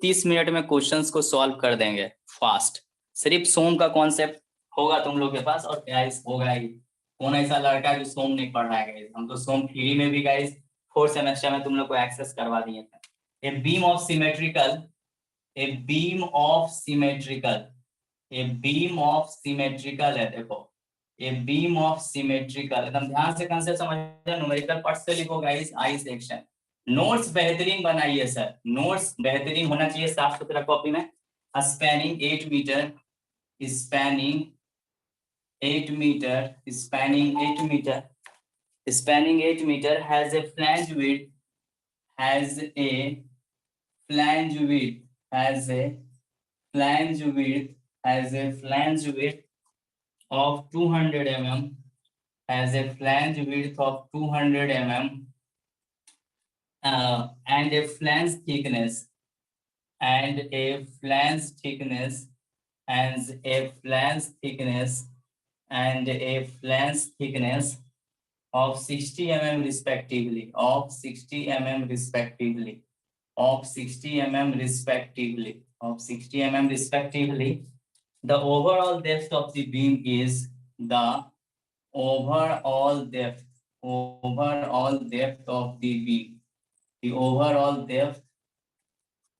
30 minute में questions को solve कर देंगे फास्ट। सिर्फ सोम का कॉन्सेप्ट होगा तुम लोग के पास, और गाइस होगा ही। कौन ऐसा लड़का है जो सोम नहीं पढ़ रहा है गाइस? हम तो सोम फ्री में भी गाइस 4 सेमेस्टर में तुम लोग को एक्सेस करवा दिए थे। A beam of symmetrical, a beam of symmetrical, a beam of symmetrical है। देखो ए बीम ऑफ सिमेट्रिकल, एकदम ध्यान से कंसेप्ट समझना। न्यूमेरिकल पार्ट से लिखो गाइस, आई सेक्शन। नोट्स बेहतरीन बनाइए सर, नोट्स बेहतरीन होना चाहिए, साफ सुथरा कॉपी में। Spanning 8 metre, spanning 8 metre, spanning 8 metre, spanning 8 metre has a flange width, has a flange width, has a flange width, has a flange width of 200 mm, has a flange width of 200 mm and a flange thickness, and a flange thickness, and a flange thickness, and a flange thickness of 60 mm respectively, of 60 mm respectively, of 60 mm respectively, of 60 mm respectively. The overall depth of the beam is the overall depth, overall depth of the beam. The overall depth,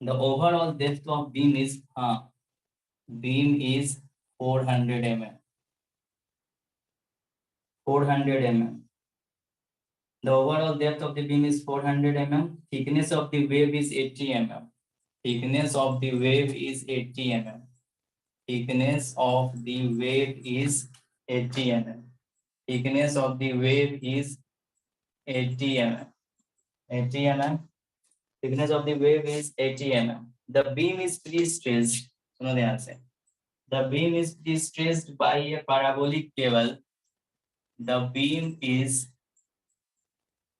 the overall depth of beam is beam is 400 mm. 400 mm. The overall depth of the beam is 400 mm. Thickness of the wave is 80 mm. Thickness of the wave is 80 mm. Thickness of the wave is 80 mm. Thickness of the wave is 80 mm. 80 mm. Thickness of the wave is 80 mm. The beam is pre-stressed. सुनो ध्यान से. The beam is pre-stressed by a parabolic cable. The beam is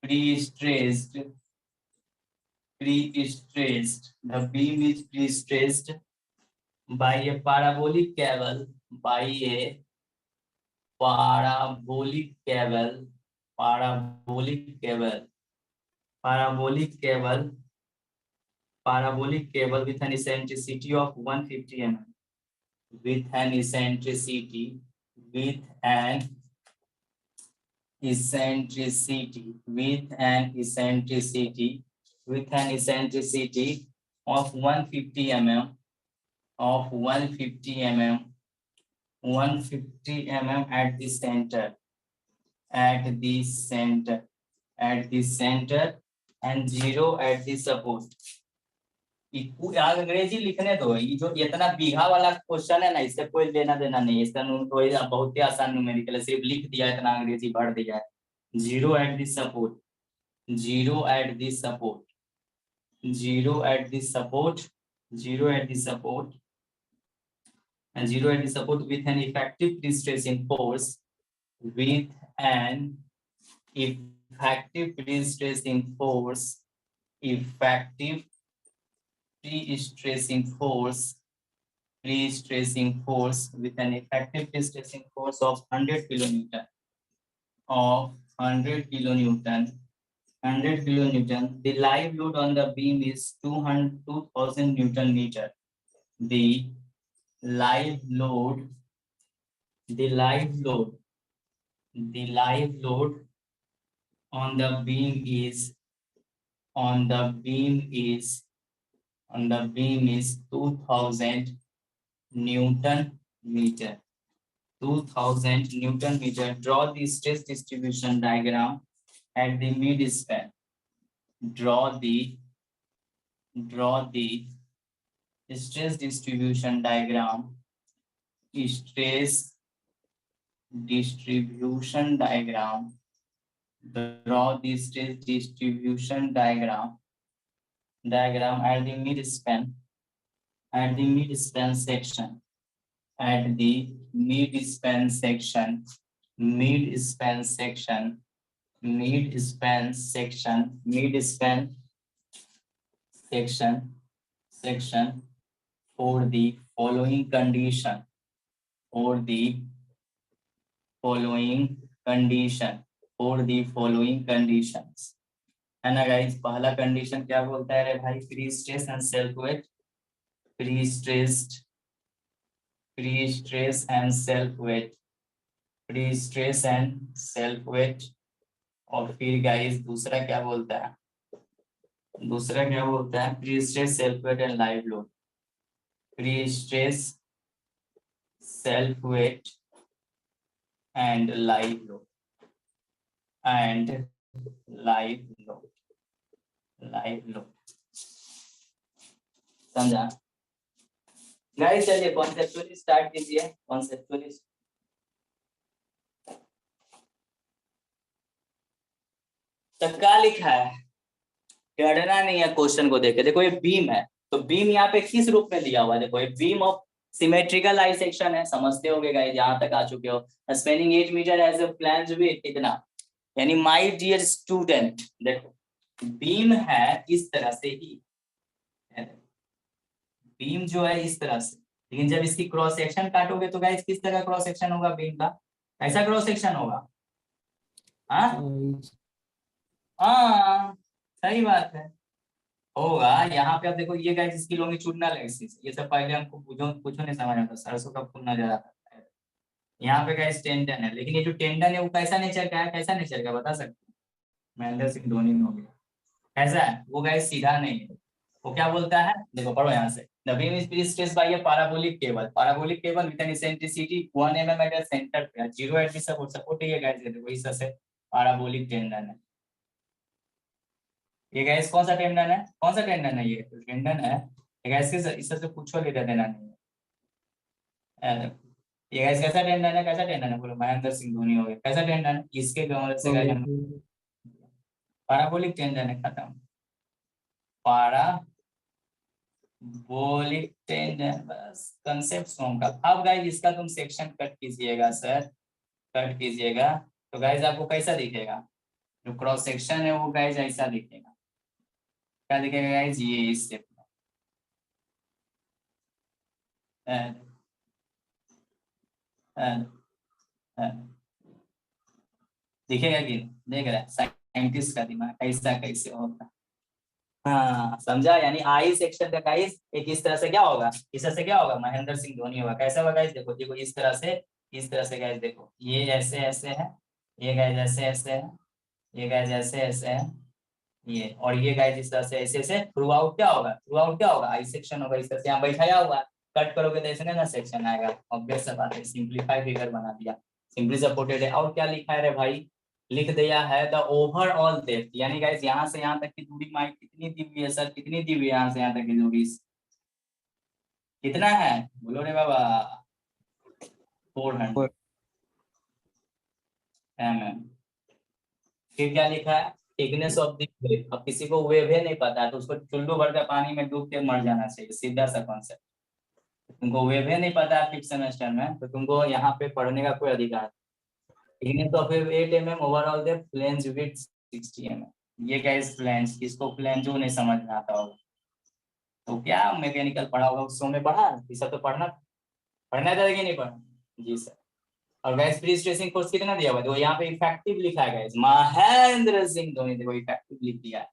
pre-stressed. Pre-stressed. The beam is pre-stressed by a parabolic cable. By a parabolic cable. Parabolic cable. Parabolic cable. Parabolic cable with an eccentricity of 150 mm. With an eccentricity, with an eccentricity, with an eccentricity, with an eccentricity of 150 mm, of 150 mm, 150 mm at the center, at the center, at the center, and 0 at the support. अंग्रेजी लिखने दो, ये जो इतना बीघा वाला question है ना, इससे कोई लेना देना नहीं, इसका कोई बहुत ही आसान न्यूमेरिकल है, सिर्फ लिख दिया इतना अंग्रेजी पढ़ दिया है। 0 at the support, 0 at the support, 0 at the support, 0 at the support, and 0 at the support with an effective pre-stressing force, with an effective pre-stressing force, effective pre-stressing force, pre-stressing force with an effective pre-stressing force of 100 kilonewton, of 100 kilonewton, 100 kilonewton. The live load on the beam is 2000 Newton meter. The live load, the live load, the live load on the beam is, on the beam is, on the beam is 2000 Newton meter. 2000 Newton meter. Draw the stress distribution diagram at the mid span. Draw the stress distribution diagram. Stress distribution diagram. Draw the stress distribution diagram. Diagram at the mid span. At the mid span section. At the mid-span section, mid-span section, mid-span section, mid-span section, section for the following condition, for the following condition, for the following conditions. है ना guys? पहला condition क्या बोलता है रे भाई? Free stress and self weight pre stress and self weight, pre stress and self weight. और फिर गाइस दूसरा क्या बोलता है, दूसरा क्या बोलता है, pre stress self weight and live load, pre stress self weight and live load, and live load, live load. समझा गाइस? चलिए कॉन्सेप्चुअली स्टार्ट कीजिए, कॉन्सेप्चुअली। तो क्या लिखा है, डरना नहीं है क्वेश्चन को देखे। देखो ये बीम है, तो बीम यहाँ पे किस रूप में दिया हुआ है, देखो ये beam of symmetrical I section है, समझते होगे गाइस, यहाँ तक आ चुके हो। Spanning 8 metre as a flange width इतना, यानी माय डियर स्टूडेंट देखो बीम है इस तरह से ही, बीम जो है इस तरह से, लेकिन जब इसकी क्रॉस सेक्शन काटोगे तो गाइस किस तरह क्रॉस सेक्शन होगा बीम का, ऐसा क्रॉस सेक्शन होगा। हाँ हाँ सही बात है, होगा। यहाँ पे आप देखो ये गाइस इसकी लॉन्गिट्यूडिनल एक्सिस, ये सब पहले हमको कुछ नहीं समझ आता, सरसों का फूल नजर आता है। यहाँ पे गाइस टेंडन है, लेकिन ये जो टेंडन है वो कैसा नेचर का है, कैसा नेचर का बता सकते हैं? महेंद्र सिंह धोनी में हो गया, कैसा है वो गाइस, सीधा नहीं है। वो क्या बोलता है, देखो पढ़ो यहाँ से, the beam is placed by a parabolic cable with an eccentricity 1 mm at the centre पे, 0 एट द सपोर्ट है गाइस, देखो इस तरह से पैराबोलिक टेंडन है। ये गैस कौन सा टेंडन है, कौन सा टेंडन है, ये तो टेंडन है। ये गैस के इससे कुछ लेना देना नहीं है। ये गैस कैसा टेंडन है, कैसा टेंडन है बोलो, महेंद्र सिंह धोनी हो गया, कैसा टेंडन है, इसके गमले से गाइस हम पैराबोलिक टेंडन है, खत्म। पैराबोलिक टेंडन, बस कंसेप्ट सॉन्ग का। अब गाइस इसका तुम सेक्शन कट कीजिएगा सर, कट कीजिएगा, तो गाइस आपको कैसा दिखेगा, जो क्रॉस सेक्शन है वो गाइस ऐसा दिखेगा, क्या दिखेगा गाइस, ये इस शेप में, दिखेगा कि देख रहा है साइंटिस्ट का दिमाग ऐसा कैसे होगा। हाँ समझा, यानी आई सेक्शन का गाइस एक इस तरह से क्या होगा, इस तरह से क्या होगा, महेंद्र सिंह धोनी होगा। कैसा होगा गाइस, देखो देखो इस तरह से, इस तरह से गाइस, देखो ये ऐसे ऐसे है, ये गाइस ऐसे ऐसे है, ये गाइस ऐसे ऐसे है, ये और ये गाइस इस तरह से ऐसे ऐसे, थ्रू आउट क्या होगा, थ्रू आउट क्या होगा, आई सेक्शन होगा। इस तरह से यहाँ बैठाया हुआ, कट करोगे तो ऐसे ना सेक्शन आएगा, ऑब्वियस सा बात है, सिंपलीफाई फिगर बना दिया, सिंपली सपोर्टेड है। और क्या लिखा है रे भाई, लिख दिया है द ओवरऑल डेप्थ, यानी गाइस यहाँ से यहाँ तक की दूरी माइक कितनी दी हुई है सर, कितनी दी हुई है यहाँ से यहाँ तक की दूरी, कितना है बोलो रे बाबा, 400 mm। फिर क्या लिखा है, थिकनेस ऑफ द वेव। अब किसी को वेव है नहीं पता है तो उसको चुल्लू भर के पानी में डूब के मर जाना चाहिए, सीधा सा कॉन्सेप्ट। तुमको वेव है नहीं पता है 5th सेमेस्टर में, तो तुमको यहाँ पे पढ़ने का कोई अधिकार। Thickness of wave 8 mm, overall the flange width 60 mm। ये गाइस फ्लैंज, किसको फ्लैंज जो नहीं समझ में आता होगा, तो क्या मैकेनिकल पढ़ा होगा उस समय पढ़ा, ये सब तो पढ़ना था कि नहीं पढ़ना। जी सर। और गैस फ्री स्ट्रेसिंग फोर्स कितना दिया हुआ है, तो यहाँ पे इफेक्टिव लिखा है गैस, महेंद्र सिंह धोनी, देखो इफेक्टिव लिख दिया है।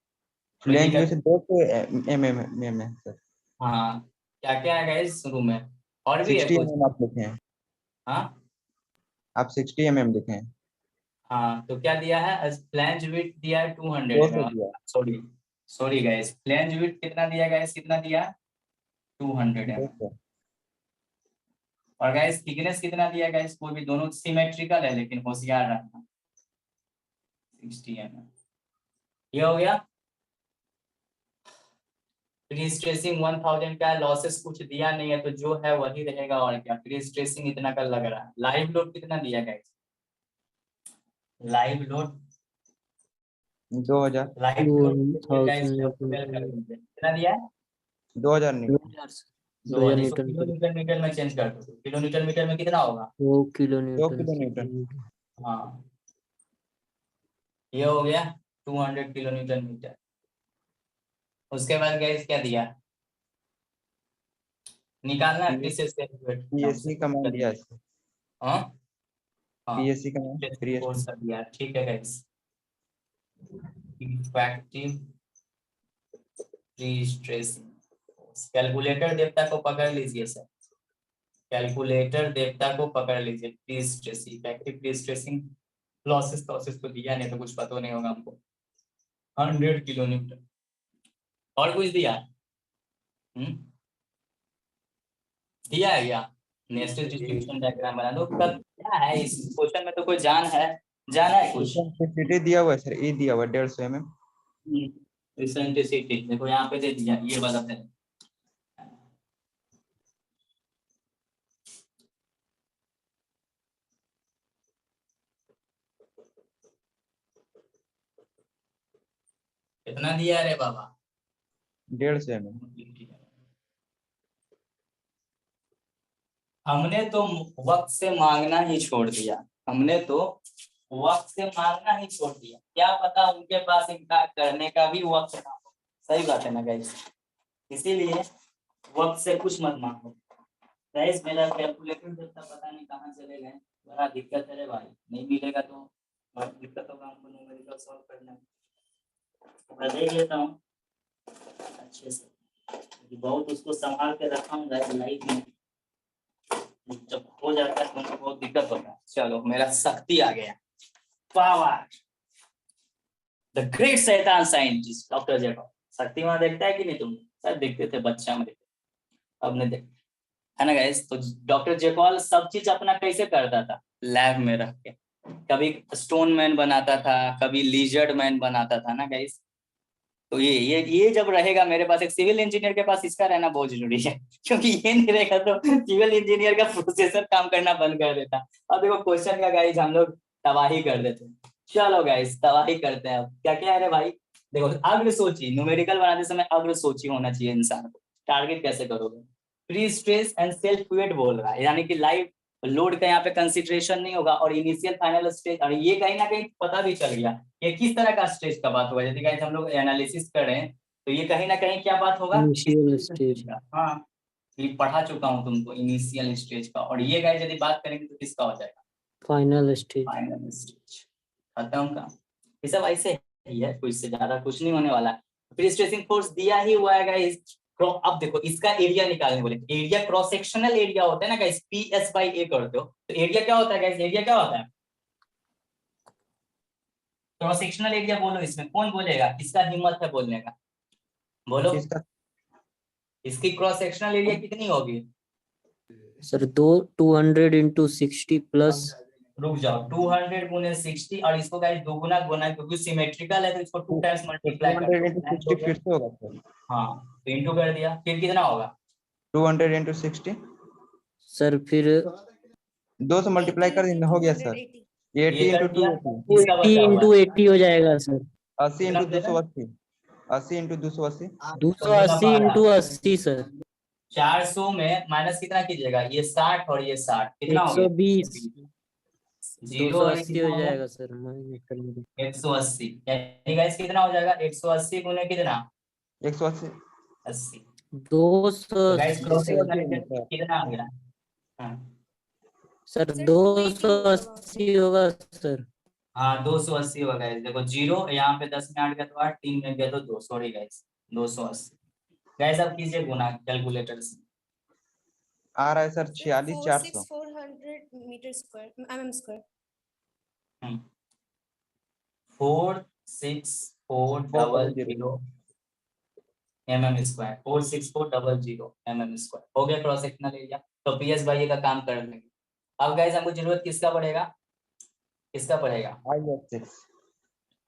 फ्लैंज में से 200 mm है सर। हाँ क्या क्या है गैस शुरू में, और भी है 60 कुछ। mm आप लिखे हैं, हाँ आप 60 mm लिखे हैं, हाँ तो क्या दिया है, फ्लैंज विड्थ दिया है 200 200 mm, दिया। Sorry sorry gas, flange width कितना दिया गैस, कितना दिया 200 mm। 200 और गैस थिकनेस कितना दिया गैस, कोई भी दोनों सिमेट्रिकल है लेकिन होशियार रखना, 60 mm। ये हो गया। प्री स्ट्रेसिंग 1000 का, लॉसेस कुछ दिया नहीं है तो जो है वही रहेगा, और क्या, प्री स्ट्रेसिंग इतना का लग रहा है। लाइव लोड कितना दिया गया, लाइव लोड, 2000 लाइव लोड कितना दिया है, 2000 न्यूटन। 2000, इसको किलोमीटर मीटर में चेंज कर दो, किलोमीटर मीटर में कितना होगा, 2 किलो न्यूटन। हाँ ये हो गया 200 किलोमीटर मीटर। उसके बाद गैस क्या दिया, निकालना है पीएससी का मान दिया है, हाँ हाँ पीएससी का मान कोर्स कर दिया, ठीक है guys. Effective pre stressing force, calculator देवता को पकड़ लीजिए सर, कैलकुलेटर देवता को पकड़ लीजिए। Please tracing, effective please tracing losses तो दिया नहीं तो कुछ पता नहीं होगा हमको। 100 किलोमीटर और कुछ दिया? दिया है क्या? नेस्टेड डिस्ट्रीब्यूशन डायग्राम बना दो। कब क्या है इस क्वेश्चन में? तो कोई जान है कुछ? इसेंट्रिसिटी दिया हुआ है सर, ए दिया हुआ 150 mm। इसेंट्रिसिटी देखो यहाँ पे दे दिया, ये वाला है। कितना दिया रे बाबा? 150 mm। हमने तो वक्त से मांगना ही छोड़ दिया, हमने तो वक्त से मांगना ही छोड़ दिया। क्या पता उनके पास इनकार करने का भी वक्त ना हो। सही बात है ना गाइस? इसीलिए वक्त से कुछ मत मांगो। गाइस मेरा कैलकुलेटर देता पता नहीं कहाँ चले गए, बड़ा दिक्कत है रे भाई। नहीं मिलेगा तो बड़ा दिक्कत होगा हमको न्यूमेरिकल सॉल्व करने में। मैं देख लेता हूँ अच्छे से, बहुत उसको संभाल के रखा हूँ लाइफ में, जब हो जाता है तो बहुत दिक्कत होता है। चलो मेरा शक्ति आ गया, पावर। द ग्रेट शैतान साइंटिस्ट डॉक्टर जेकब। शक्तिमान देखता है कि नहीं तुम? सर देखते थे बच्चा में, अब नहीं देखते है ना गाइस? तो डॉक्टर जेकॉल सब चीज अपना कैसे करता था? लैब में रख के। कभी स्टोन मैन बनाता था, कभी लिजर्ड मैन बनाता था ना गाइस। तो ये जब रहेगा मेरे पास, एक सिविल इंजीनियर के पास इसका रहना बहुत जरूरी है, क्योंकि ये नहीं रहेगा तो सिविल इंजीनियर का प्रोसेसर काम करना बंद कर देता। अब देखो क्वेश्चन का गाइस हम लोग तबाही कर देते। चलो गाइस तबाही करते हैं। अब क्या क्या है रे भाई? देखो अग्र सोची, न्यूमेरिकल बनाते समय अग्र सोची होना चाहिए इंसान को। टारगेट कैसे करोगे? Pre stress and self weight बोल रहा है, यानी कि लाइव लोड का यहाँ पे कंसिडरेशन नहीं होगा और इनिशियल फाइनल स्टेज। और ये कहीं ना कहीं पता भी चल गया ये किस तरह का स्टेज का बात होगा। यदि गाइस हम लोग एनालिसिस कर रहे हैं तो ये कहीं ना कहीं क्या बात होगा? Initial stage. हाँ ये पढ़ा चुका हूँ तुमको, इनिशियल स्टेज का। और ये गाइस यदि बात करेंगे तो किसका हो जाएगा? Final stage. Final stage. खत्म का। ये सब ऐसे ही है, कुछ से ज्यादा कुछ नहीं होने वाला। प्री स्ट्रेसिंग फोर्स दिया ही हुआ है गाइस। अब देखो इसका एरिया निकालने बोले, एरिया क्रॉस सेक्शनल एरिया होता है ना गाइस, PS/A करते हो तो एरिया क्या होता है गाइस? एरिया क्या होता है? क्रॉस सेक्शनल एरिया बोलो, इसमें कौन बोलेगा? किसका हिम्मत है बोलने का? बोलो इसका इसकी क्रॉस सेक्शनल एरिया कितनी होगी? Sir 200 into 60 plus. रुक जाओ, 200 गुने 60 और इसको गाइस दो गुना गुना, क्योंकि सिमेट्रिकल है तो इसको 2 टाइम्स मल्टीप्लाई कर 200 into 60 फिर से होगा सर। हाँ तो इंटू कर दिया, फिर कितना होगा? 200 into 60 सर फिर 2 से मल्टीप्लाई कर देना, हो गया सर। 80 ये कर into दिया, 280, इसका 80 बचा हुआ into है 80 हो जाएगा sir. 80 into 280, 80 into 280, 280 into 80 sir. 400 में माइनस कितना कीजिएगा? ये 60 और ये 60 कितना हो गया? 120। जीरो और 280 हो जाएगा सर। 180। यानी गाइस कितना हो जाएगा? 180 गुने कितना? 180 80। 280 गाइस क्रॉसिंग सर। कितना आ गया? हाँ सर 280 होगा सर। हाँ 280 होगा गाइस। देखो जीरो यहाँ पे 10 में 8 गया तो 8, 3 में गया तो 2, सॉरी गाइस 280। गाइस अब कीजिए गुना कैलकुलेटर से। आ रहा है sir 46,400। 4,600 metre square mm square. 46400 mm square, 46400 mm square हो गया क्रॉस सेक्शनल एरिया। तो PS/A का काम कर लेंगे। अब गाइस हमको जरूरत किसका पड़ेगा? किसका पड़ेगा? I/6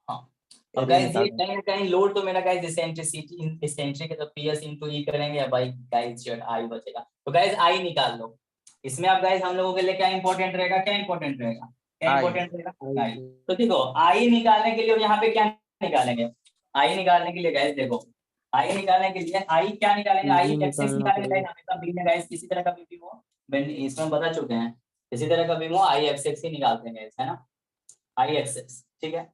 हाँ अब गाइस ये कहीं ना कहीं लोड तो मेरा गाइस इसेंट्रिसिटी इसेंट्रिक है तो PS into E करेंगे या बाई गाइस जेड I बचेगा। तो गाइस I निकाल लो। इसमें अब गाइस हम लोगों के लिए क्या इंपॉर्टेंट रहेगा? क्या इंपॉर्टेंट रहेगा? क्या इंपॉर्टेंट रहेगा? I। तो देखो I निकालने के लिए यहाँ पे क्या निकालेंगे? I निकालने के लिए गाइस देखो, I निकालने के लिए I क्या निकालेंगे? I एक्सेस निकालेंगे गाइस। हमेशा बी में गाइस किसी तरह का भी हो, इसमें बता चुके हैं, किसी तरह का भी हो I एक्सेस ही निकालते हैं गाइस, है ना? I एक्सेस ठीक है।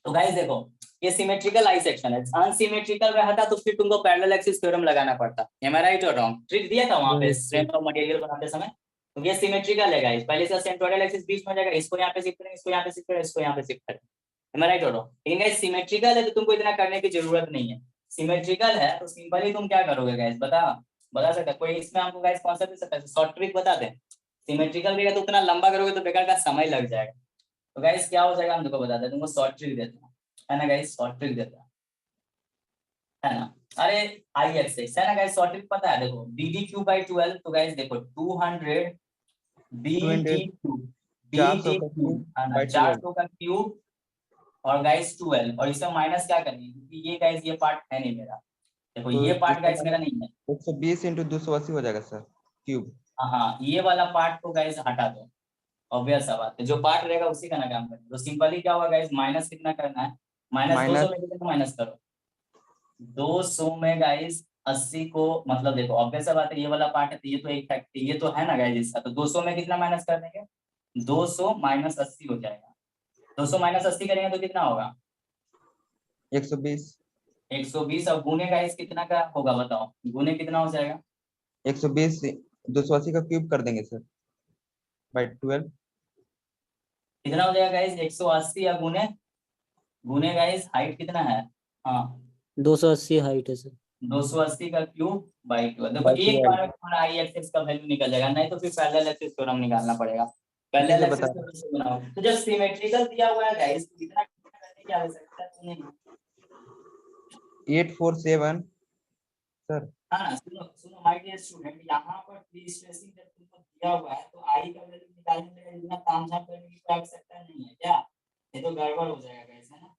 तो गाइस देखो ये सिमेट्रिकल आई सेक्शन है, अनसिमेट्रिकल रहता तो फिर तुमको पैरेलल एक्सिस थ्योरम लगाना पड़ता। एम आई राइट और रॉन्ग? ट्रिक दिया था वहां पे स्ट्रेंथ ऑफ मटेरियल बनाते समय। तो ये सिमेट्रिकल है गाइस, पहले से सेंट्रोइडल एक्सिस बीच में हो जाएगा, इसको यहां पे शिफ्ट करेंगे, इसको यहां पे शिफ्ट करेंगे, इसको यहां पे शिफ्ट करेंगे। एम आई राइट और रॉन्ग? लेकिन गाइस सिमेट्रिकल है तो तुमको इतना करने की जरूरत नहीं है। सिमेट्रिकल है तो सिंपली तुम क्या करोगे गाइस, बता सकते हो? कोई इसमें हमको गाइस कौन सा दे सकता है? शॉर्ट ट्रिक बता दे। सिमेट्रिकल रहेगा तो उतना लंबा करोगे तो बेकार का समय लग जाएगा। तो गाइस क्या हो जाएगा हम देखो बताते हैं तुमको, शॉर्ट ट्रिक देता हूं, है ना गाइस, शॉर्ट ट्रिक देता हूं, है ना। अरे आई एक्स है ना गाइस, शॉर्ट ट्रिक पता है, देखो dd³/12, तो गाइस देखो 200 400 का dd³ क्यूब है ना, बाई 12। 400 का क्यूब और गाइस 12, और इसमें माइनस क्या करेंगे क्योंकि ये गाइस ये पार्ट है नहीं मेरा, देखो तो ये पार्ट इसका गाइस मेरा नहीं है। 120 × 280 हो जाएगा सर क्यूब। हाँ ये वाला पार्ट को गाइस हटा दो, ऑब्वियस सा बात है, जो पार्ट रहेगा उसी का ना काम करें। तो सिंपली क्या होगा गाइस, माइनस कितना करना है, माइनस 200 में कितना माइनस करो, 200 में गाइस 80 को, मतलब देखो ऑब्वियस सा बात है, ये वाला पार्ट है तो ये तो एक फैक्ट, ये तो है ना गाइस इसका, तो 200 में कितना माइनस कर देंगे, 200 माइनस 80 हो जाएगा। 200 माइनस 80 करेंगे तो कितना होगा, 120। 120, और गुने गाइस कितना का होगा बताओ, गुने कितना हो जाएगा, 120 280 का क्यूब कर देंगे सर बाई 12। कितना हो जाएगा गाइस, 180 या गुने, गुने गाइस हाइट कितना है, हाँ 280 हाइट है सर। 280 का क्यूब बाई 12। देखो बाई एक 12। बार में तुम्हारा आई एक्सिस का वैल्यू निकल जाएगा, नहीं तो फिर पैरेलल एक्सिस थ्योरम निकालना पड़ेगा। इसी पैरेलल से एक्सिस बता थ्योरम से बनाओ, तो जब सिमेट्रिकल दिया हुआ है गाइस तो कितना करने की आवश्यकता नहीं है। 847 सर। हाँ सुनो सुनो माय डियर स्टूडेंट, यहाँ पर प्री स्ट्रेसिंग जब तुमको दिया हुआ है तो आई का वैल्यू निकालने में इतना तामझाम करने की कोई आवश्यकता नहीं है क्या, ये तो गड़बड़ हो जाएगा गाइस, है ना।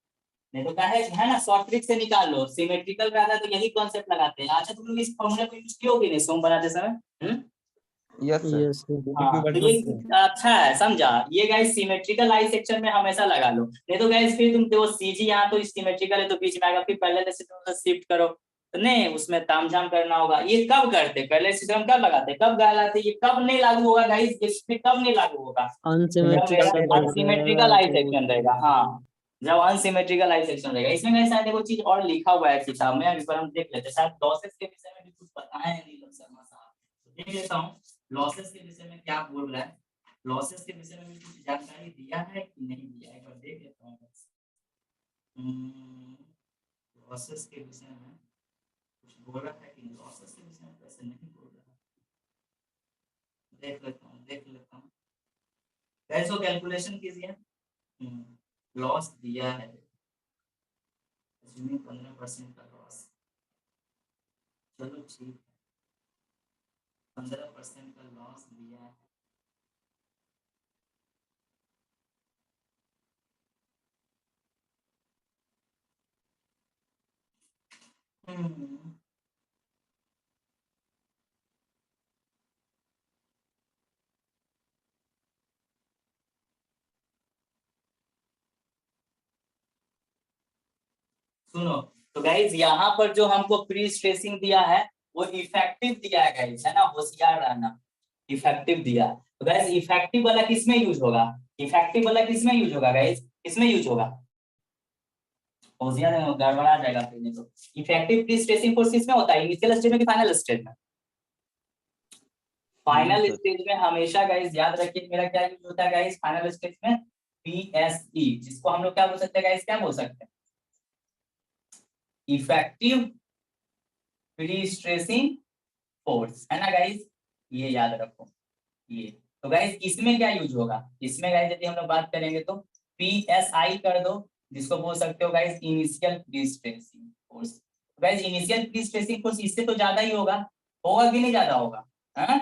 नहीं तो क्या है ना, शॉर्ट ट्रिक से निकाल लो, सिमेट्रिकल का था तो यही कॉन्सेप्ट लगाते हैं। अच्छा तुम लोग इस फॉर्मूला को यूज कियोगे नहीं सोम बनाते समय, यस सर। Yes sir. हाँ तो ये अच्छा है, समझा, ये गाइस सिमेट्रिकल आई सेक्शन में हमेशा लगा लो, नहीं तो गाइस फिर तुम तो सीजी यहाँ तो सिमेट्रिकल है तो बीच में आएगा, फिर पहले से शिफ्ट करो, तो नहीं उसमें तामझाम करना होगा। ये कब करते, पहले सिस्टम कब लगाते, कब लगाते, ये कब नहीं लागू होगा गाइस, इसमें कब नहीं लागू होगा, जब मेरा अनसिमेट्रिकल अनसिमेट्रिकल रहेगा आई तो सेक्शन रहेगा, हाँ जब अनसिमेट्रिकल आई सेक्शन रहेगा। इसमें गाइस शायद कुछ चीज और लिखा हुआ है किताब में, अभी पर हम देख लेते हैं, शायद लॉसेस के विषय में भी कुछ बताए हैं नीलम शर्मा साहब, देख लेता हूँ लॉसेस के विषय में क्या बोल रहा है, लॉसेस के विषय में भी कुछ जानकारी दिया है कि नहीं दिया है, एक बार देख लेता हूँ। लॉसेस के विषय में कुछ बोल रहा है कि लॉसेस के विषय में कैसे नहीं बोल रहा है, देख लेता हूँ कैसे कैलकुलेशन कीजिए। लॉस दिया है 15% का लॉस, चलो ठीक है 15% का लॉस दिया है, सुनो तो गाइज यहाँ पर जो हमको प्री स्ट्रेसिंग दिया है वो इफेक्टिव दिया है गाइज, है ना, होशियार रहना, इफेक्टिव दिया। तो गाइज इफेक्टिव वाला किसमें यूज होगा, इफेक्टिव वाला किसमें यूज होगा गाइज, किसमें यूज होगा, होशियार गड़बड़ा जाएगा फिर नहीं तो। इफेक्टिव प्री स्ट्रेसिंग फोर्स किसमें होता है, इनिशियल स्टेज में कि फाइनल स्टेज में, फाइनल स्टेज में हमेशा गाइज याद रखिए मेरा क्या यूज होता है गाइज, फाइनल स्टेज में पीएसई, जिसको हम लोग क्या बोल सकते हैं गाइज, क्या बोल सकते हैं, इफेक्टिव प्री स्ट्रेसिंग फोर्स, है ना गाइज, ये याद रखो ये। तो गाइज इसमें क्या यूज होगा, इसमें गाइज यदि हम लोग बात करेंगे तो पीएसआई कर दो, जिसको बोल सकते हो guys initial pre stressing force. Guys initial pre stressing force इससे तो ज्यादा ही होगा कि नहीं ज्यादा होगा, है?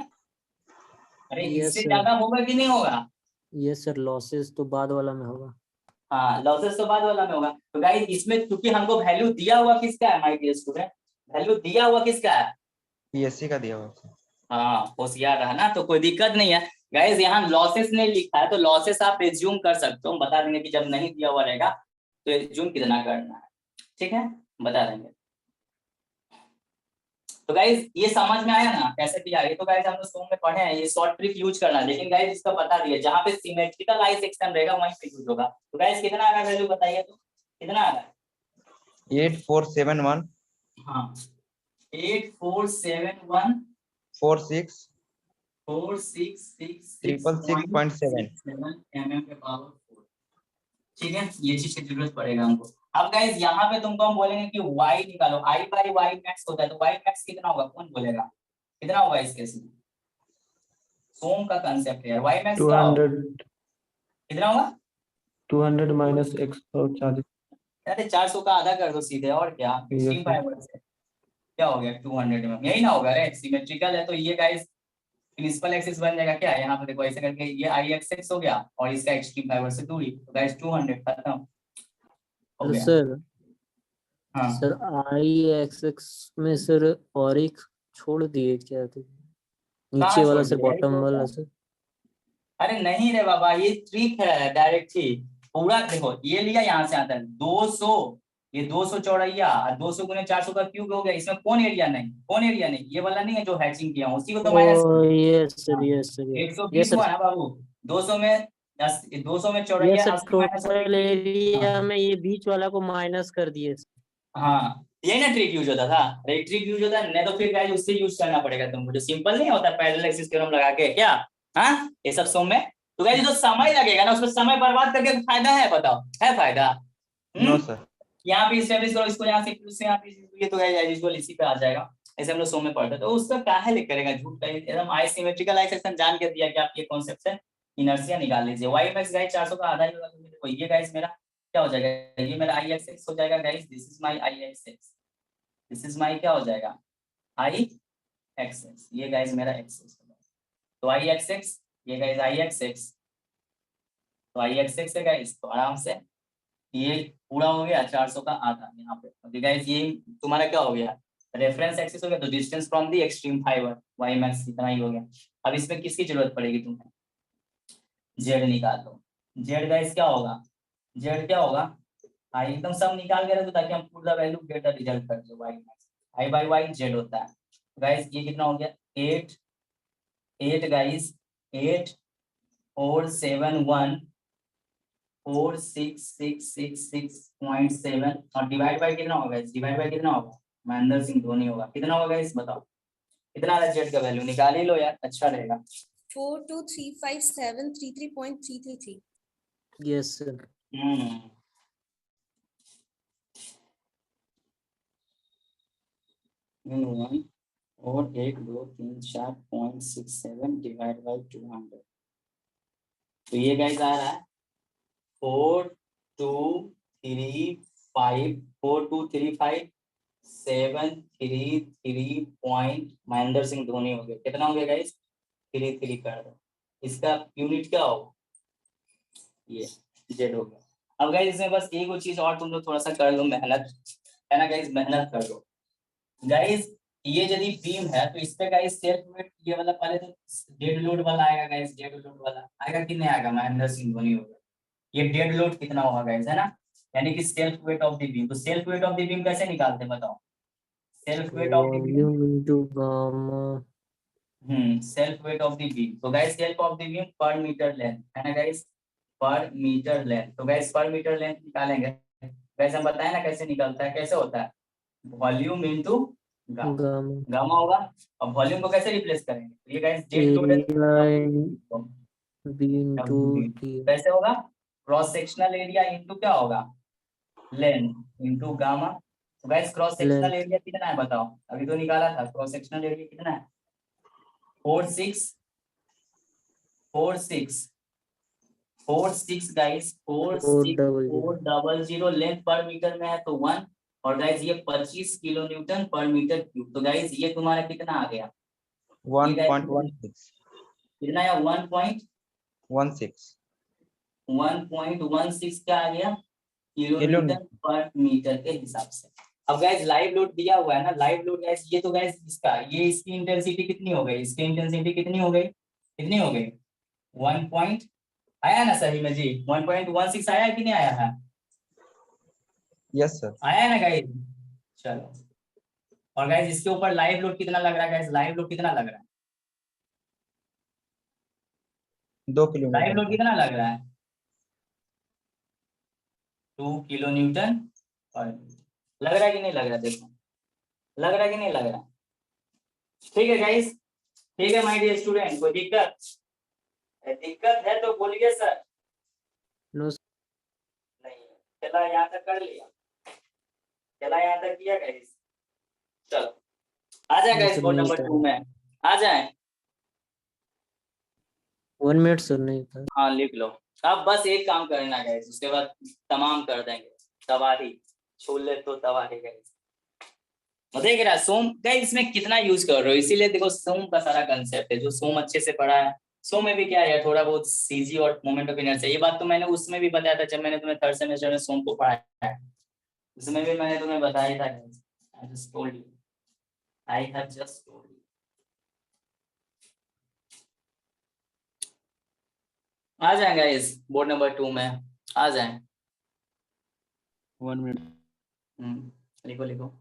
अरे यस इससे सर। ज्यादा होगा कि नहीं होगा, यस सर, लॉसेस तो बाद वाला में होगा। हाँ लॉसेस तो बाद वाला में होगा। तो गाइज इसमें क्योंकि हमको वैल्यू दिया हुआ किसका है माय डियर स्टूडेंट, वैल्यू दिया हुआ किसका है, पीएससी का दिया हुआ सर। हाँ होशियार रहा ना, तो कोई दिक्कत नहीं है गाइस। यहाँ लॉसेस नहीं लिखा है तो लॉसेस आप एज्यूम कर सकते हो, बता देंगे कि जब नहीं दिया हुआ रहेगा तो एज्यूम कितना करना है, ठीक है बता देंगे। तो गाइस ये समझ में आया ना कैसे किया, ये तो गाइस हम लोग सोम में पढ़े हैं, ये शॉर्ट ट्रिक यूज करना, लेकिन गाइस इसका बता दिया जहाँ पे सिमेट्रिकल आई सेक्शन रहेगा वहीं पे यूज होगा। तो गाइस कितना आ रहा है वैल्यू बताइए, तो कितना आ रहा है, 8471 हाँ 8471 46 466.67 mm के पावर 4, ठीक है ये चीज की जरूरत पड़ेगा हमको। अब गाइस यहाँ पे तुमको हम बोलेंगे कि y निकालो, I बाई y मैक्स होता है, तो y मैक्स कितना होगा, कौन बोलेगा कितना होगा इस केस में? सोम का कंसेप्ट है, y मैक्स क्या होगा, 200 कितना होगा? 200 माइनस 140। अरे 400 का आधा कर दो सीधे, और क्या एक्सट्रीम sir. फाइबर से क्या हो गया 200 में, यही ना होगा रे, सिमेट्रिकल है, तो ये गाइस प्रिंसिपल एक्सिस बन जाएगा क्या, यहाँ पे देखो ऐसे करके ये आई एक्सिस हो गया और इसका एक्सट्रीम फाइबर से दूरी, तो गाइस 200 खत्म हो गया। सर हाँ सर आई एक्स में सर और एक छोड़ दिए क्या, तो नीचे कहाँ वाला छोड़ सर दिया? यही बॉटम तो वाला होता है। सर। अरे नहीं रे बाबा, ये ट्रिक है डायरेक्ट ही, पूरा देखो ये लिया यहाँ से आता है 200, ये 200 चौड़ैया और 200 गुने 400 का क्यूब हो गया, इसमें कौन एरिया नहीं, कौन एरिया नहीं, ये वाला नहीं है जो हैचिंग किया हूँ उसी को तो माइनस। ओ यस सर, हाँ, यस सर, यस 120 हुआ सर, ना बाबू, 200 में 200 में यस चौड़ैया सर, 80 माइनस हो टोटल गई। हाँ एरिया में ये बीच वाला को माइनस कर दिए सर। हाँ, यही ना ट्रिक यूज होता था, अरे ट्रिक यूज होता है नहीं तो फिर गाइस उससे यूज करना पड़ेगा तुमको, जो सिंपल नहीं होता पैरेलल एक्सिस थ्योरम लगा के क्या, हाँ ये सब सम में, तो गाइस जो समय लगेगा ना उसमें समय बर्बाद करके फायदा है, बताओ है फायदा? No sir. यहाँ पे इस्टेब्लिश करो इसको, यहाँ से प्लस से यहाँ पे ये तो गाइस यूजुअल इसी पे आ जाएगा, ऐसे हम लोग सम में पढ़ते हैं, तो उसका क्या है लिख करेगा झूठ का, एकदम आइसिमेट्रिकल एक्सेशन जान के दिया कि आप ये कॉन्सेप्ट से इनर्शिया निकाल लीजिए, y मैक्स गाइस 400 का आधा ही होगा, तो देखो ये गाइस मेरा क्या हो जाएगा, ये मेरा आई एक्स हो जाएगा guys, this is my I x, this is my क्या हो जाएगा आई एक्स, ये गाइस मेरा एक्स, तो आई एक्स, ये गाइस आई एक्स, तो आई एक्स है गाइस, तो आराम से ये पूरा हो गया 400 का आधा यहाँ पे, तो गाइस ये तुम्हारा क्या हो गया रेफरेंस एक्सिस हो गया, तो distance from the extreme fibre y max इतना ही हो गया। अब इसमें किसकी जरूरत पड़ेगी तुम्हें, जेड निकाल लो, जेड गाइस क्या होगा, जेड क्या होगा, हाँ एकदम सब निकाल के रखो ताकि हम पूरा वैल्यू गेट द रिजल्ट कर दो, y max I by y z होता है, गाइस ये कितना हो गया 8 8 गाइस 8 और 7 1 4666.7 और डिवाइड बाय कितना होगा, डिवाइड बाय कितना होगा, महेंद्र सिंह धोनी होगा, कितना होगा इस बताओ, कितना आ जेड का वैल्यू निकाल ही लो यार, अच्छा रहेगा। 4235733.333। Yes sir. और 1 2 3 4.67 डिवाइड बाय 200, तो ये गाइस आ रहा है 4235 पॉइंट महेंद्र सिंह धोनी हो गया, कितना हो गया गाइस 33 कर दो, इसका यूनिट क्या होगा, ये जेड हो गया। अब गाइस इसमें बस एक और चीज और तुम लोग थोड़ा सा कर लो मेहनत, है ना गाइस, मेहनत कर लो गाइस, ये यदि बीम है तो इस पे गाइस सेल्फ वेट ये वाला पहले तो डेड लोड वाला आएगा गाइस, डेड लोड वाला आएगा कि नहीं आएगा, महेंद्र सिंह धोनी होगा, ये डेड लोड कितना होगा गाइस, है ना, यानी कि self weight of the beam, तो self weight of the beam कैसे निकालते हैं बताओ, self weight of the beam, volume into gamma. Self weight of the beam, तो guys self of the beam per metre length है ना guys, per metre length, तो guys per metre length निकालेंगे guys, हम बताएं ना कैसे निकलता है, कैसे होता है volume into gamma, gamma gamma होगा, अब वॉल्यूम को कैसे रिप्लेस करेंगे, तो ये गाइस डेड लोड है एरिया बी इनटू डी। कैसे होगा, क्रॉस सेक्शनल एरिया इनटू क्या होगा, लेंथ इनटू गामा, तो guys cross sectional length area कितना है बताओ, अभी तो निकाला था, क्रॉस सेक्शनल एरिया कितना है 46 गाइस 400 लेंथ पर मीटर में है तो 1, और गाइस ये 25 किलो न्यूटन पर मीटर क्यूब, तो गाइस ये तुम्हारा कितना आ गया 1.16 कितना है 16 1.16 क्या आ गया किलो किलो न्यूटन पर मीटर के हिसाब से। अब गाइस लाइव लोड दिया हुआ है ना, लाइव लोड गाइस ये तो गाइस इसका ये इसकी इंटेंसिटी कितनी हो गई, इसकी इंटेंसिटी कितनी हो गई, कितनी हो गई 1 पॉइंट आया ना सही में जी, 1.16 आया कि नहीं आया है, यस सर। आया है ना गाइस, चलो। और गाइस इसके ऊपर लाइव लोड कितना लग रहा है गाइस, लाइव लोड कितना लग रहा है, 2 लाइव लोड किलोमीटर कितना लग रहा है 2 किलो न्यूटन और लग रहा है कि नहीं लग रहा है, देखो लग रहा है कि नहीं लग रहा, ठीक है गाइस, ठीक है माय डियर स्टूडेंट, कोई दिक्कत है तो बोलिए सर, नो नहीं चला यहाँ तक कर लिया। चला यहाँ तक किया गाइस। चलो आ जाए गाइस बोर्ड नंबर 2 में आ जाए। 1 मिनट सर नहीं था। हाँ लिख लो। अब बस एक काम करना है गाइस, उसके बाद तमाम कर देंगे। तबाही छोले तो तबाही गाइस। तो देख रहा है सोम गाइस इसमें कितना यूज कर रहे हो, इसीलिए देखो सोम का सारा कंसेप्ट है। जो सोम अच्छे से पढ़ा है, सोम में भी क्या है थोड़ा बहुत सीजी और मोमेंट ऑफ इनर्शिया। ये बात तो मैंने उसमें भी बताया था जब मैंने तुम्हें थर्ड सेमेस्टर में सोम को पढ़ाया है, उसमें भी मैंने तुम्हें बताया था। I just told you, I have just told you. आ जाए गाइस बोर्ड नंबर 2 में आ जाए। 1 मिनट। लिखो लिखो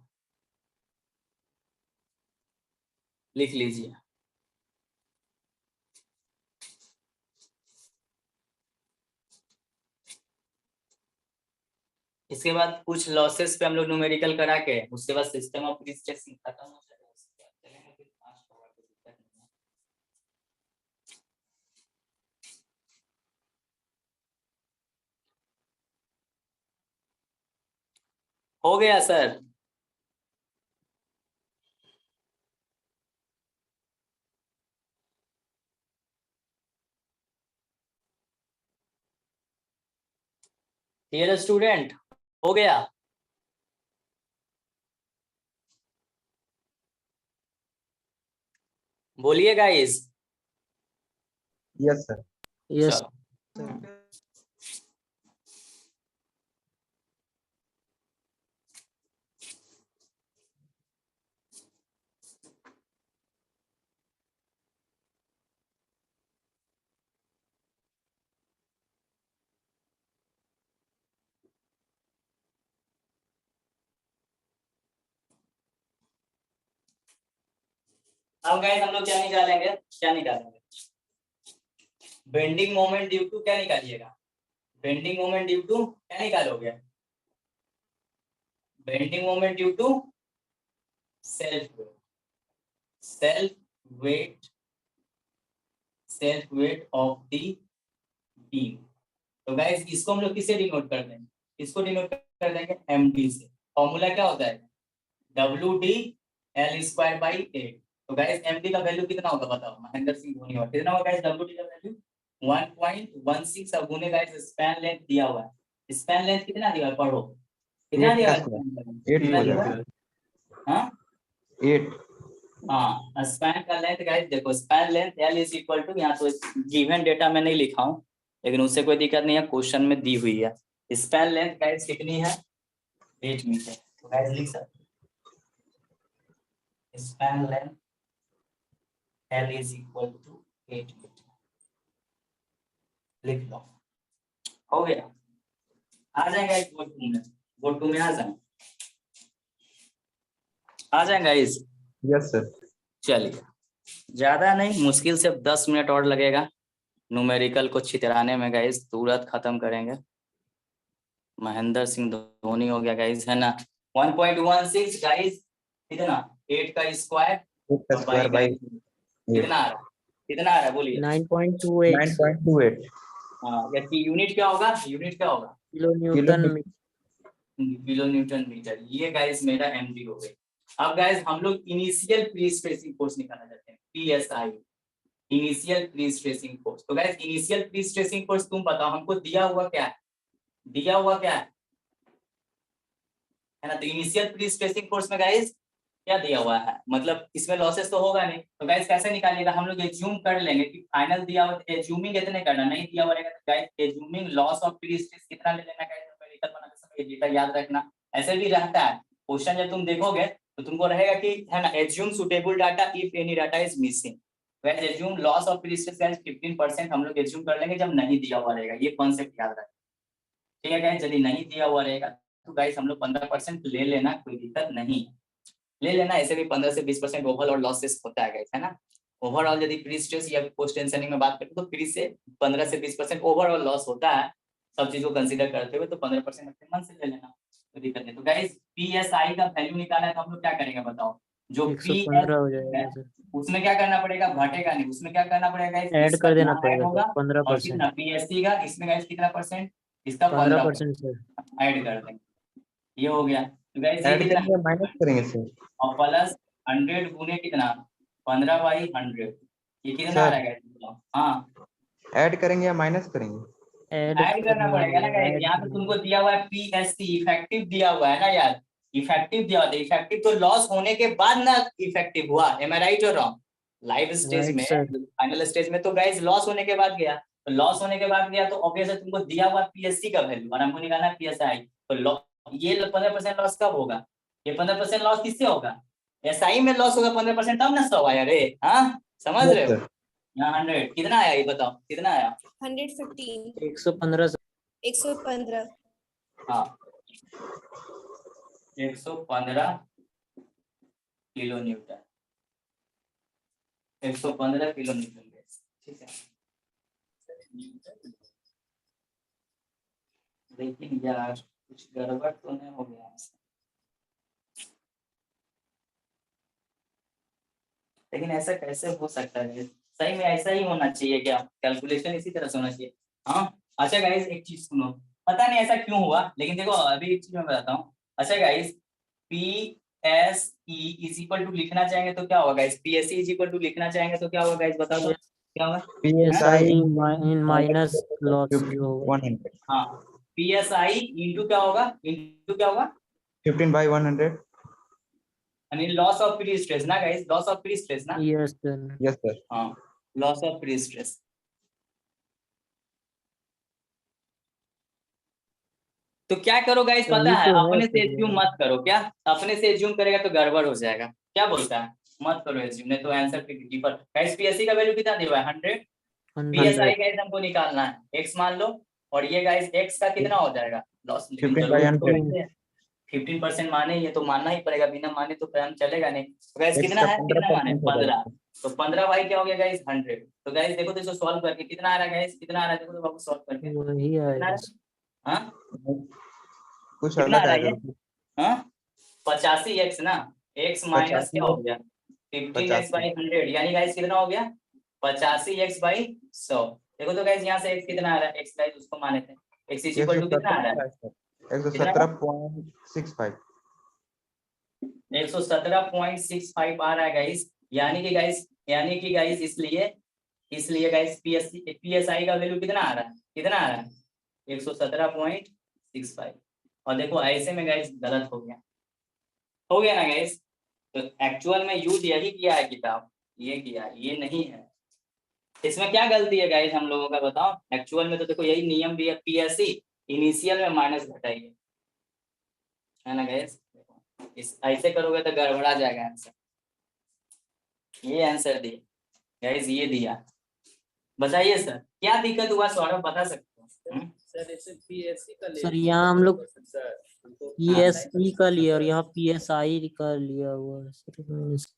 लिख लीजिए। इसके बाद कुछ लॉसेस पे हम लोग न्यूमेरिकल करा के उसके बाद सिस्टम ऑफ रिस्ट्रिक्शन खत्म हो जाएगा। उसके बाद चलेंगे फिर 5 होगा, कोई दिक्कत नहीं है। हो गया सर। डियर स्टूडेंट हो गया। बोलिए गाइस। Yes sir. यस चलो अब गाइस हम लोग क्या निकालेंगे, क्या निकालेंगे? बेंडिंग मोमेंट ड्यू टू क्या निकालिएगा? बेंडिंग मोमेंट ड्यू टू क्या निकालोगे? Bending moment due to self weight, self weight, self weight of the beam. तो गाइस इसको हम लोग किससे डिनोट कर देंगे? इसको डिनोट कर देंगे md से। फॉर्मूला क्या होता है? WD L square by 8। तो गाइस md का वैल्यू कितना होगा बताओ? महेंद्र सिंह धोनी होगा कितना होगा गाइस? WD का वैल्यू 1.16। अब गुने गाइस स्पैन लेंथ दिया हुआ है। स्पैन लेंथ कितना दिया है पढ़ो? कितना 8 दिया का है? स्क्वायर 8 कितना हो दिया जाएगा। है? हाँ 8 हाँ स्पैन का लेंथ गाइस देखो, span length L is equal to, यहाँ तो गिवन डेटा में नहीं लिखा हूँ लेकिन उससे कोई दिक्कत नहीं है, क्वेश्चन में दी हुई है। स्पैन लेंथ गाइस कितनी है? 8 मीटर। तो गाइस लिख सकते span length L is equal to 8 metre. लिख लो। हो गया। आ जाएगा इस बोर्ड 2 में, बोर्ड 2 में आ जाए, आ जाएगा इस। Yes sir. चलिए ज्यादा नहीं, मुश्किल से 10 मिनट और लगेगा न्यूमेरिकल को छितराने में गाइस, तुरंत खत्म करेंगे। महेंद्र सिंह धोनी हो गया गाइस, है ना? 1.16 गाइस कितना? 8 का स्क्वायर 8 का और स्क्वायर बाई बाई कितना आ रहा है? कितना आ रहा है बोलिए? 9.28 9.28 हाँ यानी यूनिट क्या होगा? यूनिट क्या होगा? Kilo newton kilo newton metre. ये गाइस मेरा एमडी हो गई। अब गाइस हम लोग इनिशियल प्री स्ट्रेसिंग फोर्स निकालना चाहते हैं, PSI, initial pre stressing force. तो guys initial pre stressing force तुम बताओ हमको दिया हुआ क्या है? दिया हुआ क्या है ना? तो इनिशियल प्री स्ट्रेसिंग फोर्स में गाइस क्या दिया हुआ है, मतलब इसमें लॉसेस तो होगा नहीं। तो गाइस कैसे निकालिएगा? हम लोग एज्यूम कर लेंगे कि फाइनल दिया हुआ, एज्यूमिंग इतने करना, नहीं दिया हुआ रहेगा तो guys assuming loss of pre stress कितना ले लेना गाइस, न्यूमेरिकल बनाते समय ये डेटा याद रखना। ऐसे भी रहता है क्वेश्चन, जब तुम देखोगे तो तुमको रहेगा कि है ना, assume suitable data if any data is missing. Guys assume loss of pre stress guys 15% हम लोग एज्यूम कर लेंगे जब नहीं दिया हुआ रहेगा। ये कॉन्सेप्ट याद रखना, ठीक है गाइस? यदि नहीं दिया हुआ रहेगा तो गाइस हम लोग 15% ले लेना, कोई दिक्कत नहीं, ले लेना। ऐसे भी 15 से 20% ओवरऑल लॉसेस होता है गाइस, है ना? ओवरऑल यदि प्री स्ट्रेस या पोस्ट टेंशनिंग में बात करें तो प्री से 15 से 20% ओवरऑल लॉस होता है। सब चीज को कंसीडर करते हुए तो 15% अपने मन से ले लेना, कोई दिक्कत नहीं। तो गाइस पीएसआई का वैल्यू निकालना है तो हम लोग क्या करेंगे बताओ? जो पीएस 115 हो जाएगा सर। उसमें क्या करना पड़ेगा? घटेगा नहीं, उसमें क्या करना पड़ेगा गाइस? ऐड इसका कर देना यहाँ ऐड पड़ेगा होगा सर और कितना 15%। पीएससी का, इसमें गाइस कितना परसेंट? इसका 15% सर। ऐड कर देंगे। ये हो गया। तो गाइस ये ऐड कितना करेंगे माइनस करेंगे सर? और प्लस 100 गुने कितना 15/100 ये कितना आ सर रहा है गाइस? हाँ ऐड करेंगे या माइनस करेंगे? ऐड करना पड़ेगा ना गाइस। यहाँ पे तुमको दिया हुआ है PSC इफेक्टिव दिया हुआ है ना यार, इफेक्टिव दिया हुआ है। इफेक्टिव तो लॉस होने के बाद ना इफेक्टिव हुआ, एम आई राइट और रॉन्ग? लाइव स्टेज राइट में, सर। फाइनल स्टेज में तो गाइस लॉस होने के बाद गया, तो लॉस होने के बाद गया तो ऑब्वियसली तुमको दिया हुआ PSC का वैल्यू और हमको निकालना है PSI। तो ये 15% लॉस कब होगा? ये 15% लॉस किससे होगा? SI में लॉस होगा 15% तब ना 100 आया रे। हाँ समझ रहे हो? सर यहाँ 100 कितना आया ये बताओ कितना आया? 115 115 सर। 115 हाँ 115 किलो न्यूटन, 115 किलो न्यूटन। ठीक है, लेकिन यार कुछ गड़बड़ तो नहीं हो गया इसमें? लेकिन ऐसा कैसे हो सकता है? सही में ऐसा ही होना चाहिए क्या? कैलकुलेशन इसी तरह से होना चाहिए। हाँ अच्छा गाइस एक चीज सुनो, पता नहीं ऐसा क्यों हुआ, लेकिन देखो अभी एक चीज मैं बताता हूँ। अच्छा guys PSE is equal to लिखना चाहेंगे तो क्या होगा guys? PSE is equal to लिखना चाहेंगे तो क्या होगा गाइस? बताओ तो क्या होगा? PSI इन माइनस लॉस जो होगा। 100 हाँ PSI इंटू क्या होगा? इंटू क्या होगा? 15/100। यानी लॉस ऑफ फ्री स्ट्रेस ना guys, loss of prestress ना। Yes sir. Yes sir. हाँ लॉस ऑफ फ्री स्ट्रेस। तो क्या करो गाइस पता वही है, तो है अपने से सर एज्यूम यार। मत करो। क्या अपने से एज्यूम करेगा तो गड़बड़ हो जाएगा? क्या बोलता है? मत करो एज्यूम, नहीं तो आंसर पर गाइस PSC का वैल्यू कितना दिया हुआ है? 100। 100 PSI गाइस हमको निकालना है, x मान लो, और ये गाइस x का कितना हो जाएगा लॉस? लेकिन जरूर 15/100। 15% माने, ये तो मानना ही पड़ेगा, बिना माने तो काम चलेगा नहीं। तो गाइस X कितना का है, कितना माने 15% हो 15, जाएगा। तो 15 भाई क्या हो गया गाइस 100। तो गाइस देखो तो इसको सॉल्व करके कितना आ रहा है गाइस, कितना आ रहा है देखो तो बाबू सॉल्व करके वही कितना आ आएगा रहा सर। है? हाँ कुछ कितना आ अलग रहा है आएगा। ये? हाँ 85x ना, x माइनस 85 क्या हो गया 15x/100, यानी गाइस कितना हो गया 85x/100। देखो तो गाइस यहाँ से x कितना आ रहा है, x गाइस उसको माने थे, x इज इक्वल टू कितना आ रहा है? कितना आ रहा है? 117.65। 117.65 आ रहा है गाइस। यानी कि गाइस इसलिए गाइस PSI का वैल्यू कितना आ रहा है? कितना आ रहा है 117.65। और देखो ऐसे में गाइस गलत हो गया ना गाइस। तो एक्चुअल में यूज यही किया है किताब, ये किया, ये नहीं है। इसमें क्या गलती है गाइस हम लोगों का बताओ? एक्चुअल में तो देखो यही नियम भी है, PSC इनिशियल में माइनस घटाइए, है ना गाइस? इस ऐसे करोगे तो गड़बड़ा जाएगा आंसर। ये आंसर दिए गाइस, ये दिया। बताइए सर क्या दिक्कत हुआ, सौरभ बता सकते हो? सर इसे PSC का ले सर लीजिए। यहाँ हम लोग सर हमको PSE का लिया और यहाँ PSI का लिया हुआ है सर।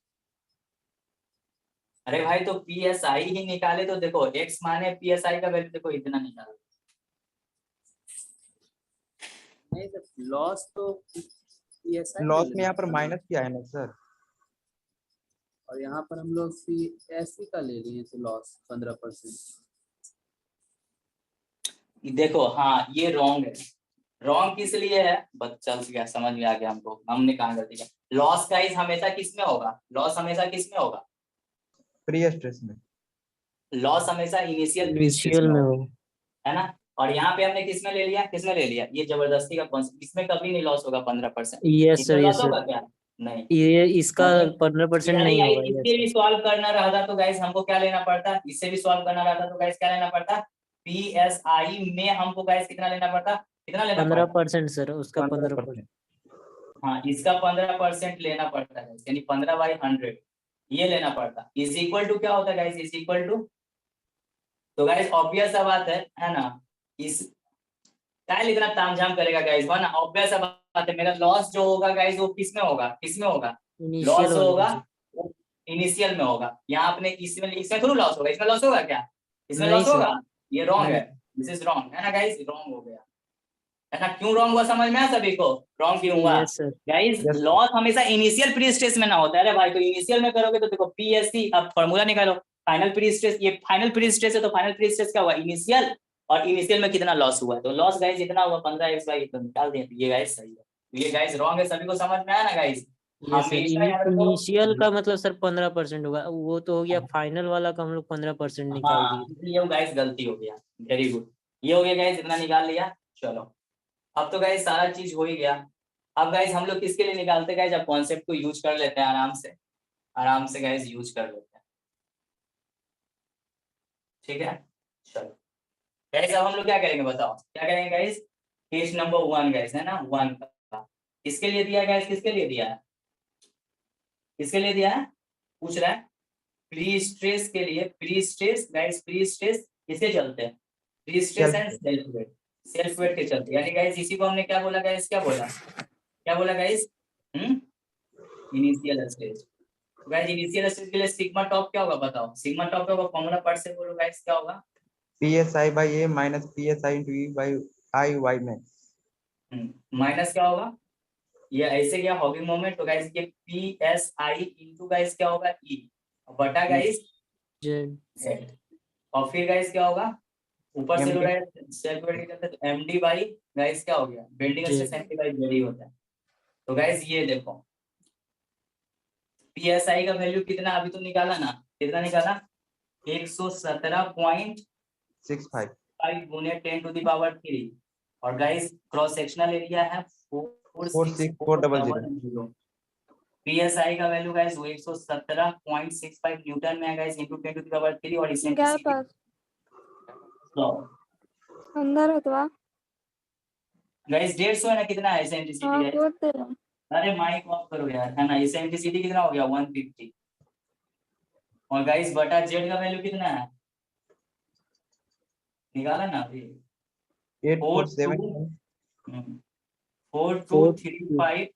अरे भाई तो PSI ही निकाले तो देखो x माने PSI का वैल्यू देखो इतना निकालो। नहीं सर लॉस तो PSI लॉस में यहाँ पर माइनस किया है ना सर। और यहाँ पर हम लोग PSC का ले लिए तो लॉस 15%। देखो हाँ ये रॉन्ग है। रॉन्ग किस लिए है बस चल गया, समझ में आ गया हमको, हमने कहा गलती किया। लॉस गाइस हमेशा किस में होगा? लॉस हमेशा किस में होगा? प्री स्ट्रेस में। लॉस हमेशा इनिशियल प्री स्ट्रेस इनिशियल में में होगा, हो। है ना? और यहाँ पे हमने किसमें ले लिया, किसमें ले लिया? ये जबरदस्ती का कॉन्सेप्ट, इसमें कभी नहीं लॉस होगा 15%। यस सर इसमें लॉस यस होगा सर। क्या? नहीं। ये इसका क्योंकि 15% यानी नहीं गाइस होगा। यस इससे भी सर। सॉल्व करना रहता तो गाइस हमको क्या लेना पड़ता? इससे भी सॉल्व करना रहता तो गाइस क्या लेना पड़ता? PSI में हमको गाइस कितना लेना पड़ता? कितना लेना पड़ता? 15% सर, उसका 15%। 15%। हाँ इसका 15% लेना पड़ता है, यानी 15/100 ये लेना पड़ता। इज इक्वल टू क्या होता है गाइस? इज इक्वल टू, तो गाइस ऑब्वियस सा बात है ना? इस क्या इतना तामझाम करेगा गाइस, वरना ऑब्वियस सा बात है मेरा लॉस जो होगा गाइस वो किस में होगा? किस में होगा? इनिशियल लॉस जो वाले में होगा सर। वो इनिशियल में होगा। यहाँ आपने इसमें थोड़ा लॉस होगा, इसमें लॉस होगा क्या? इसमें नहीं लॉस सर। होगा? ये रॉन्ग है, दिस इज रॉन्ग, है ना गाइस? रॉन्ग हो गया, है ना? क्यों रॉन्ग हुआ समझ में आया सभी को? रॉन्ग क्यों हुआ yes sir. Guys? Yes, loss हमेशा इनिशियल प्री स्ट्रेस में ना होता है। अरे भाई तो इनिशियल में करोगे तो देखो PSC, अब फॉर्मूला निकालो, फाइनल प्री स्ट्रेस, ये फाइनल प्री स्ट्रेस है तो फाइनल प्री स्ट्रेस क्या हुआ? इनिशियल, और इनिशियल में कितना लॉस हुआ? तो लॉस गाइस इतना हुआ 15x/, तो निकाल दिए, ये गाइस सही है। ये गाइस रॉन्ग है, सभी को समझ में आया ना गाइस? ये सर हमेशा याद रखो। इनिशियल का मतलब सर 15% होगा, वो तो हो गया, फाइनल वाला का हम लोग 15% निकाल हाँ दिए। ये गाइस गलती हो गया, वेरी गुड। ये हो गया गाइस, इतना निकाल लिया। चलो अब तो गाइस सारा चीज हो ही गया। अब गाइस हम लोग किसके लिए निकालते हैं गाइस? अब कॉन्सेप्ट को यूज कर लेते हैं आराम से गाइस यूज कर लेते हैं, ठीक है। चलो गाइस अब हम लोग क्या करेंगे बताओ, क्या करेंगे गाइस? केस नंबर 1 गाइस है ना, 1 का किसके लिए दिया है गाइस? किसके लिए दिया है? किसके लिए दिया है पूछ रहा है? प्री स्ट्रेस के लिए। Pre stress guys, pre stress किसे चलते हैं? Pre stress and self weight के चलते, यानी गाइस इसी को हमने क्या बोला गाइस? क्या बोला गाइस? Initial stage. तो गाइस इनिशियल स्टेज के लिए सिग्मा टॉप क्या होगा बताओ? सिग्मा टॉप का फॉर्मूला पढ़ से बोलो गाइस, क्या होगा? PSI/A minus PSI into E by I Y max। Minus क्या होगा? ये ऐसे क्या हॉगिंग मोमेंट, तो गाइस ये PSI इनटू गाइस क्या होगा? E बटा गाइस जेड। और फिर गाइस क्या होगा? ऊपर से MD हो रहा है सेल्फ वेट के चलते, तो MD बाई गाइस क्या हो गया? Bending stress MD by Z ही होता है। तो गाइस ये देखो PSI का वैल्यू कितना अभी तो निकाला ना, कितना निकाला? 117.65 65 गुने 10⁻³ और गाइस क्रॉस सेक्शनल एरिया है 46400। PSI का वैल्यू गाइस वो 117.65 न्यूटन में है गाइस इनटू 10⁻³ और इसेंट्रिसिटी अंदर होता गाइस 150 है ना, कितना है इसेंट्रिसिटी हाँ गाइस? बोलते हैं अरे माइक ऑफ करो यार, है ना? इसेंट्रिसिटी कितना हो गया? 150 और गाइस बटा जेड का वैल्यू कितना है? निकाला ना अभी? 847 4235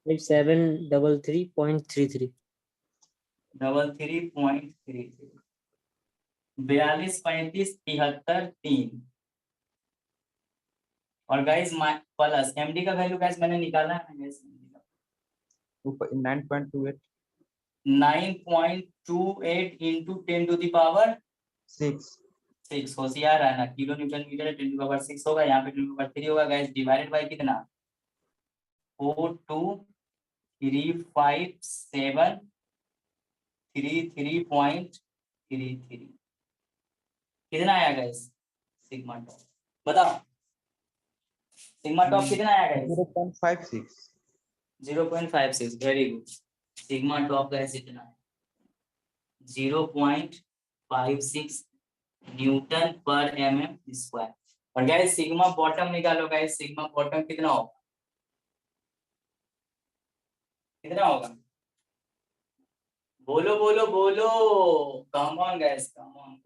5733.33। 33.33 42 35 73 3 और गाइस प्लस एमडी का वैल्यू गाइस मैंने निकाला है गाइस 9.28 9.28 into 10⁻6 6 होशियार है ना, किलो न्यूटन मीटर है 10⁻6 होगा, यहाँ पे 10⁻3 होगा गाइस, डिवाइडेड बाय कितना? 4235733.33 कितना आया गाइस सिग्मा टॉप? बताओ सिग्मा टॉप कितना आया guys? 0.56 0.56 very good. Sigma top guys इतना है 0.56 न्यूटन पर mm स्क्वायर। और गाइस सिग्मा बॉटम निकालो गाइस, सिग्मा बॉटम कितना होगा? कितना होगा? बोलो बोलो बोलो, कम on guys, come on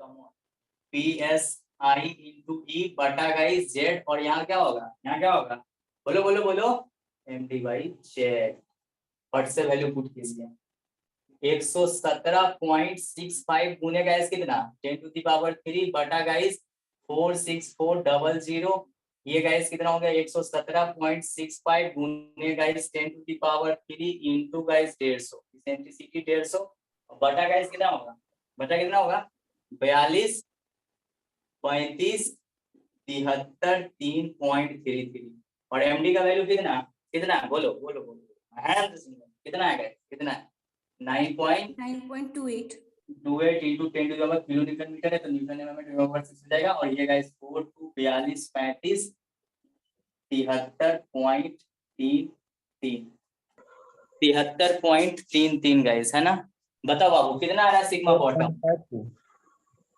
PSI into E बटा गाइस Z और यहाँ क्या होगा? यहाँ क्या होगा? बोलो बोलो बोलो MD बाई जेड। फट से वैल्यू पुट कीजिए 117.65 गुने गाइस कितना? 10⁻³ बटा गाइस 46400। ये गाइस कितना हो गया? 117.65 गुने गाइस 10⁻³ इंटू गाइस 150 इसेंट्रिसिटी 150 बटा गाइस कितना होगा? बटा कितना होगा? 42 35 73 3.33 और एमडी का वैल्यू कितना? कितना बोलो बोलो बोलो कितना है गाइस? कितना है? 9.28 into 10⁻³ किलो न्यूटन मीटर है, तो न्यूटन में 10⁻6 हो जाएगा और ये गाइस 4 2 42 35 73.33 गाइस, है ना? बताओ बाबू कितना आ रहा है सिग्मा बॉटम? 4.52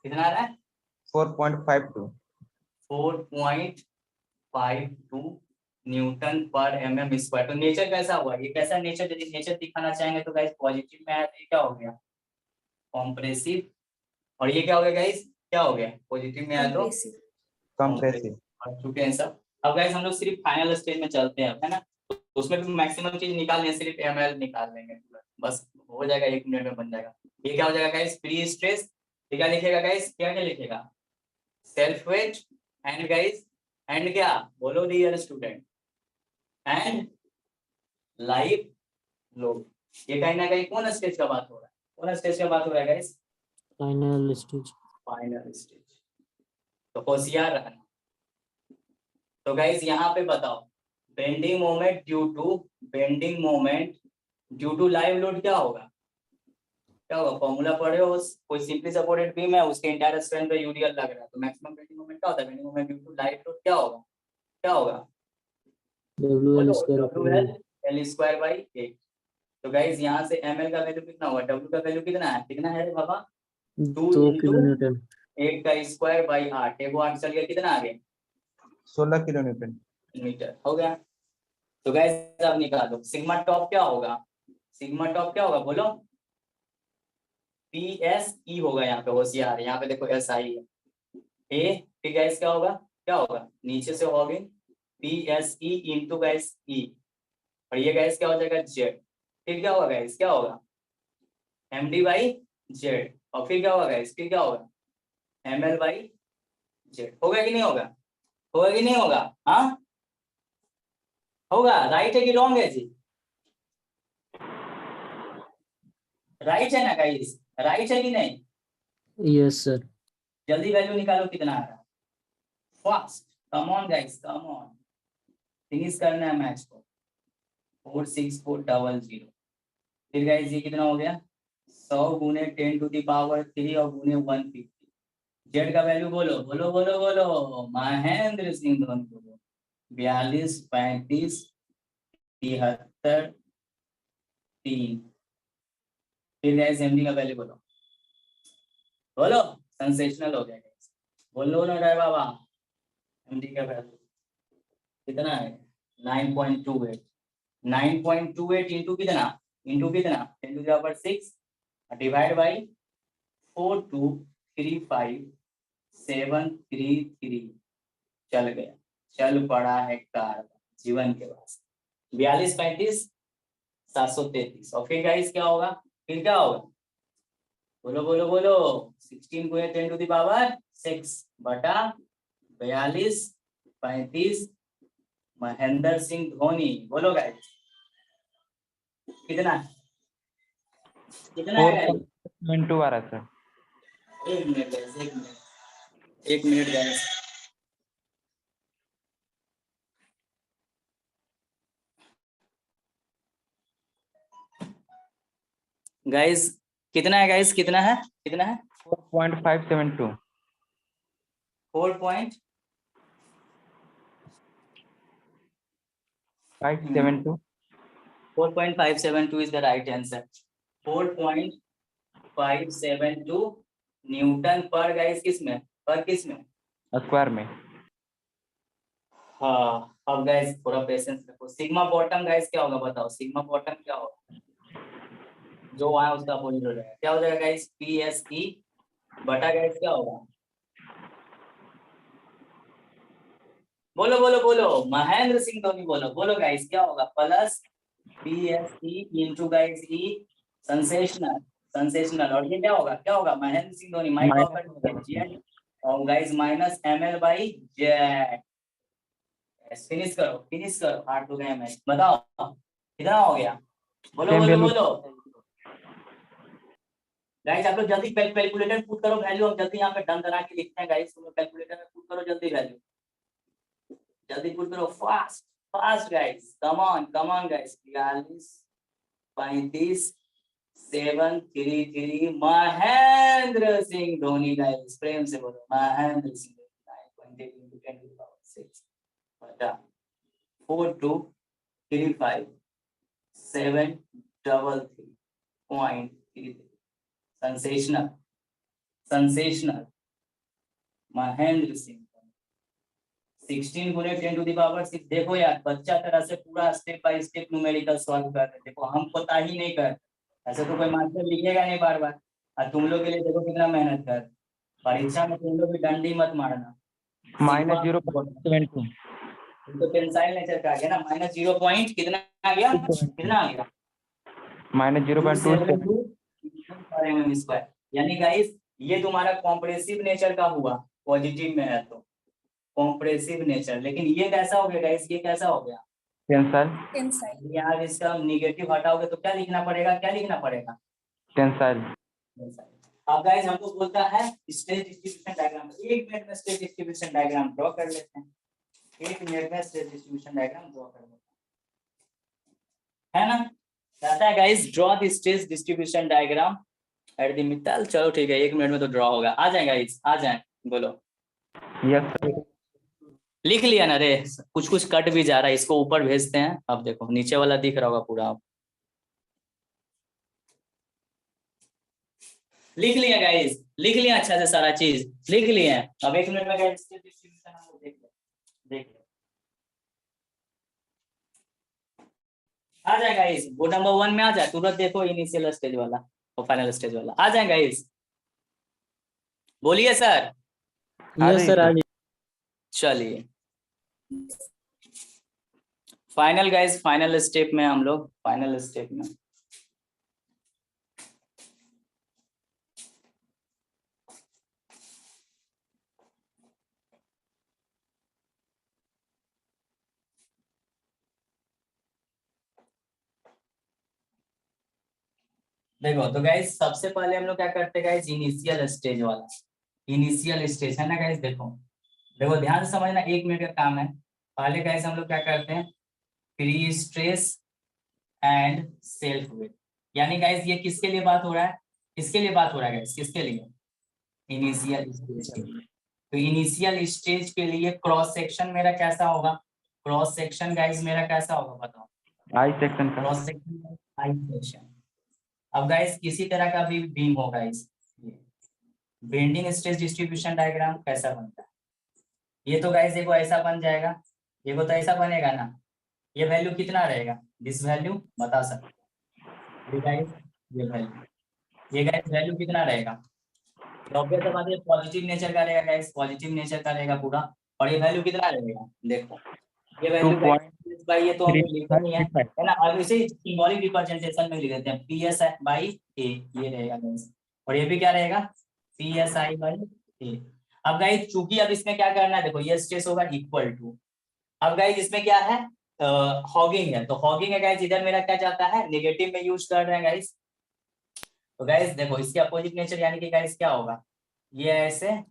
कितना आ रहा है? 4.52 4.52 न्यूटन पर mm स्क्वायर। तो नेचर कैसा हुआ? ये कैसा नेचर? यदि नेचर दिखाना चाहेंगे तो गाइस पॉजिटिव में आया तो ये क्या हो गया? कॉम्प्रेसिव। और ये क्या हो गया गाइस? क्या हो गया? पॉजिटिव में आया तो कंप्रेसिव। पढ़ चुके हैं सब। अब गाइस हम लोग सिर्फ फाइनल स्टेज में चलते हैं, है ना? तो उसमें भी मैक्सिमम चीज निकालने सिर्फ ml निकाल लेंगे, बस हो जाएगा 1 मिनट में बन जाएगा। ये क्या हो जाएगा गाइस? Pre stress. ये क्या लिखेगा गाइस? क्या क्या लिखेगा? Self weight and guys and क्या बोलो dear student? And life load. ये कहीं ना कहीं कौन स्टेज का बात हो रहा है? कौन स्टेज का बात हो रहा है guys? Final stage. Final stage. तो होशियार रहना। तो गाइस यहाँ पे बताओ bending moment due to live load क्या होगा? क्या होगा? फॉर्मूला पढ़े हो, कोई सिंपली सपोर्टेड बीम है, उसके इंटायर स्ट्रेंथ पे यूडीएल लग रहा है, तो मैक्सिमम बेंडिंग मोमेंट क्या होता है? Bending moment due to live load क्या होगा? क्या होगा? WL square WL/8। तो गाइस यहाँ से ml का वैल्यू कितना हुआ? W का वैल्यू कितना है? कितना है रे बाबा? 2 2 into किलोन्यूटन 8 का स्क्वायर बाई 8, एगो 8 चल गया, कितना आ गया? 16 किलोन्यूटन मीटर हो गया। तो गाइस अब निकालो सिग्मा टॉप क्या होगा? सिग्मा टॉप क्या होगा बोलो? PSE होगा, यहाँ पे होशियार, यहाँ पे देखो SI है ए, ठीक है। क्या होगा? क्या होगा? नीचे से होगी PSE इंटू गाइस E, और ये गाइस क्या हो जाएगा? Z। फिर क्या होगा गाइस? क्या होगा? MD/Z, और फिर क्या होगा गाइस? फिर क्या होगा? ML/Z। होगा कि नहीं होगा? होगा कि नहीं होगा? हाँ होगा। राइट है कि रॉन्ग है जी? राइट है ना गाइस? राइट है कि नहीं? यस सर जल्दी वैल्यू निकालो, कितना आ रहा है? Fast, come on guys, come on, finish करना है मैच को। 46400। फिर गाइस ये कितना हो गया? 100 गुने 10⁻³ और गुने 150। जेड का वैल्यू बोलो बोलो बोलो बोलो, महेंद्र सिंह धोनी बोलो। 42, 35, 73, 3। फिर गाइस एमडी का वैल्यू बोलो बोलो। सेंसेशनल हो गया गाइस, बोलो ना रे बाबा। एमडी का वैल्यू कितना है? 9.28। 9.28 इंटू कितना? इंटू कितना? 10⁻6 डिवाइड बाई 4235733। चल गया, चल पड़ा है कार जीवन के वास्ते। 42, 35, 733। और फिर गाइस क्या होगा? फिर क्या होगा? बोलो बोलो बोलो। 16 गुणे 10⁻6 बटा 42, 35, महेंद्र सिंह धोनी। बोलो गाइस कितना? कितना है गाइस? 4.72 आ रहा है सर। एक मिनट गाइस, एक मिनट, एक मिनट गाइस। गाइस कितना है? गाइस कितना है? कितना है? 4.572 4.572 4.572 is the right answer. 4.572 Newton पर गाइस किसमें? पर किसमें? स्क्वायर में। हाँ अब गाइस थोड़ा पेशेंस रखो। सिग्मा बॉटम गाइस क्या होगा बताओ? सिग्मा बॉटम क्या होगा? जो वहां उसका अपोजिट हो जाएगा, क्या हो जाएगा गाइस? PSE बटा गाइस क्या होगा? बोलो बोलो बोलो, महेंद्र सिंह धोनी बोलो बोलो गाइस क्या होगा? Plus PSE into guys E, sensational sensational. और ये क्या होगा? क्या होगा? महेंद्र सिंह धोनी माइक ऑफ कर जेड, और गाइस माइनस ML/Z। फिनिश करो, फिनिश करो, 8 हो गए मैच। बताओ कितना हो गया? बोलो Same बोलो value. बोलो गाइस। आप लोग जल्दी कैलकुलेटर पुट करो वैल्यू, हम जल्दी यहाँ पे डन करा के लिखते हैं गाइस। तुम लोग कैलकुलेटर में पुट करो जल्दी वैल्यू, जल्दी पुट करो, fast fast guys, come on guys. 42, 35, 733 Mahendra Singh Dhoni guys. प्रेम से बोलो महेंद्र सिंह धोनी। 9.8 बटा 4235733.33। Sensational sensational Mahendra Singh. 16 गुने 10⁻6। देखो यार बच्चा तरह से पूरा step by step numerical solve कर रहे। देखो हम पता ही नहीं कर, ऐसे तो कोई मास्टर लिखेगा नहीं बार बार। और तुम लोग के लिए देखो कितना मेहनत कर। परीक्षा में तुम लोग भी डंडी मत मारना। -0.72 तो टेंसाइल नेचर का आ गया ना। -0. कितना आ गया? कितना आ गया? -0.2 -272 यानी गाइस ये तुम्हारा कॉम्प्रेसिव नेचर का हुआ, पॉजिटिव में है तो कॉम्प्रेसिव नेचर। लेकिन ये कैसा हो गया गाइस? ये कैसा हो गया? टेंसाइल। टेंसाइल। यार इसका निगेटिव हटाओगे तो क्या लिखना पड़ेगा? क्या लिखना पड़ेगा? टेंसाइल। अब गाइस हमको बोलता है स्ट्रेस डिस्ट्रीब्यूशन डायग्राम। 1 मिनट में स्ट्रेस डिस्ट्रीब्यूशन डायग्राम ड्रॉ कर लेते हैं। एक मिनट में स्ट्रेस डिस्ट्रीब्यूशन डायग्राम ड्रॉ कर देता हूं, है ना? रहता है guys, draw the stress distribution diagram at the Mittal. चलो ठीक है, 1 मिनट में तो ड्रॉ होगा। आ जाए गाइस, आ जाए, बोलो। Yes sir. लिख लिया ना रे? कुछ कुछ कट भी जा रहा है, इसको ऊपर भेजते हैं। अब देखो नीचे वाला दिख रहा होगा पूरा। अब लिख लिया गाइस, लिख लिया अच्छा से, सारा चीज लिख लिया। अब 1 मिनट में गाइस डिस्ट्रीब्यूशन हम लोग देख ले। आ जाए गाइस, बोर्ड नंबर 1 में आ जाए तुरंत। देखो इनिशियल स्टेज वाला और फाइनल स्टेज वाला आ जाए गाइस। बोलिए सर। यस सर, आज चलिए फाइनल गाइस, फाइनल स्टेप में हम लोग, फाइनल स्टेप में देखो। तो गाइस सबसे पहले हम लोग क्या करते हैं गाइस, इनिशियल स्टेज वाला, इनिशियल स्टेज है ना गाइस। देखो देखो ध्यान से समझना, 1 मिनट का काम है। पहले गाइस हम लोग क्या करते हैं, pre stress and self weight. यानी गाइस ये किसके लिए बात हो रहा है, किसके लिए बात हो रहा है गाइस, किसके लिए? इनिशियल स्टेज के लिए। तो इनिशियल स्टेज के लिए क्रॉस सेक्शन मेरा कैसा होगा, क्रॉस सेक्शन गाइस मेरा कैसा होगा बताओ? आई सेक्शन का। Cross section, I section. अब गाइस किसी तरह का भी बीम होगा, इस बेंडिंग स्ट्रेस डिस्ट्रीब्यूशन डायग्राम कैसा बनता है? ये तो गाइस देखो ऐसा बन जाएगा, ये तो ऐसा बनेगा ना। ये वैल्यू कितना रहेगा, दिस वैल्यू बता सकते ये गाइस, ये वैल्यू, ये गाइस वैल्यू कितना रहेगा? ऑब्वियस बात है पॉजिटिव नेचर का रहेगा गाइस, पॉजिटिव नेचर का रहेगा पूरा। और ये वैल्यू कितना रहेगा, देखो ये वैल्यू भाई, ये तो हम लोग लिखते नहीं है ना। अब इसे सिंबॉलिक रिप्रेजेंटेशन में लिख देते हैं, पी एस आई बाई ए, ये रहेगा गाइस। और ये भी क्या रहेगा, पी एस आई बाई ए। अब गाइस चूंकि अब इसमें क्या करना है, देखो ये स्ट्रेस होगा इक्वल टू, अब गाइस इसमें क्या है, हॉगिंग है। तो हॉगिंग है गाइस, इधर मेरा क्या जाता है, नेगेटिव में यूज कर रहे हैं गाइस। तो गाइस देखो इसके अपोजिट नेचर यानी कि गाइस क्या होगा, ये ऐसे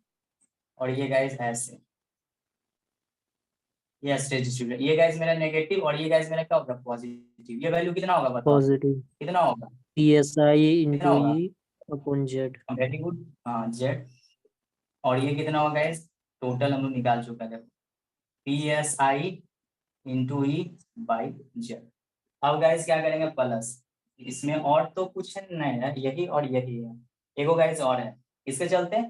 और ये गाइस ऐसे, ये स्ट्रेस डिस्ट्रीब्यूशन। ये गाइस मेरा नेगेटिव और ये गाइस मेरा क्या होगा, पॉजिटिव। ये वैल्यू कितना होगा बताओ, पॉजिटिव कितना होगा, PSI कितना इंटू होगा? ई अपॉन जेड। वेरी गुड, हाँ जेड। और ये कितना होगा गाइस, टोटल हम लोग निकाल चुका है, P S I into E by Z. अब गाइस क्या करेंगे, प्लस, इसमें और तो कुछ नहीं है, यही और यही है। एक गाइस और है, इसके चलते,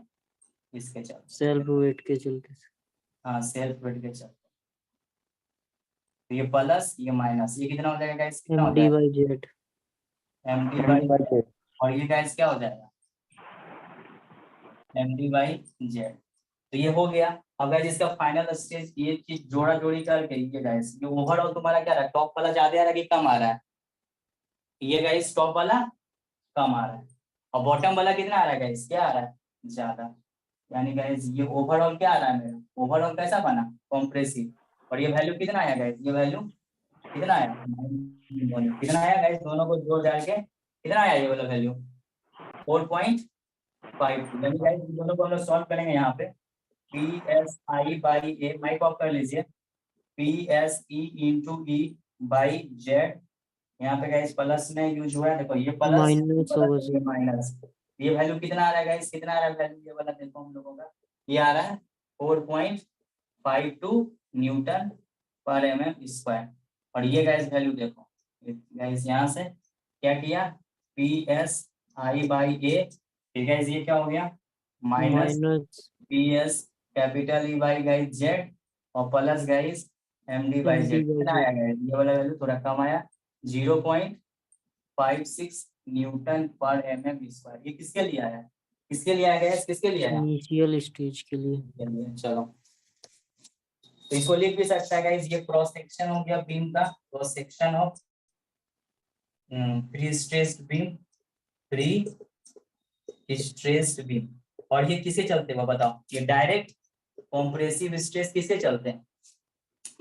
इसके चलते, सेल्फ वेट के चलते। हाँ सेल्फ वेट के चलते। तो ये प्लस ये माइनस, ये कितना हो जाएगा गाइस, कितना हो MD जाएगा, by Z. M D by Z. और ये गाइस क्या हो जाएगा, एम डी बाई जेड। तो ये हो गया। अब गाइस इसका फाइनल स्टेज, ये चीज जोड़ा जोड़ी करके ये गाइस, ये ओवरऑल तुम्हारा क्या रहा है, टॉप वाला ज्यादा आ रहा है कि कम आ रहा है? ये गाइस टॉप वाला कम आ रहा है और बॉटम वाला कितना आ रहा है गाइस, क्या आ रहा है, ज्यादा। यानी गाइस ये ओवरऑल क्या आ रहा है मेरा, ओवरऑल कैसा बना, कॉम्प्रेसिव। और ये वैल्यू कितना आया गाइस, ये वैल्यू कितना आया, कितना आया गाइस, दोनों को जोड़ डाल के कितना आया ये वाला वैल्यू, 4.52। यानी गाइस इन दोनों को हम लोग सॉल्व करेंगे यहाँ पे, P S I by A, mic off कर लीजिए, P S E into E by Z. यहाँ पे गाइस प्लस में यूज हुआ है, देखो ये प्लस माइनस होगा ये माइनस। ये वैल्यू कितना आ रहा है गाइस, कितना आ रहा है वैल्यू, ये वाला देखो हम लोगों का, ये आ रहा है 4.52 न्यूटन पर mm स्क्वायर। और ये गाइस वैल्यू देखो गाइस, यहाँ से क्या किया, P S I by A, ठीक है, ये क्या हो गया, minus minus P S capital E by guys Z और plus guys M D by Z. कितना आया गाइस, ये वाला वैल्यू थोड़ा कम आया, 0.56 न्यूटन पर mm स्क्वायर। ये किसके लिए आया, किसके लिए आया गैस, किसके लिए आया, इनिशियल स्टेज के लिए। चलो तो इसको लिख भी सकता है गाइस, ये क्रॉस सेक्शन हो गया बीम का, cross section of pre stressed beam, pre stressed beam. और ये किसे चलते हुआ बताओ, ये डायरेक्ट कॉम्प्रेसिव स्ट्रेस किसके चलते हैं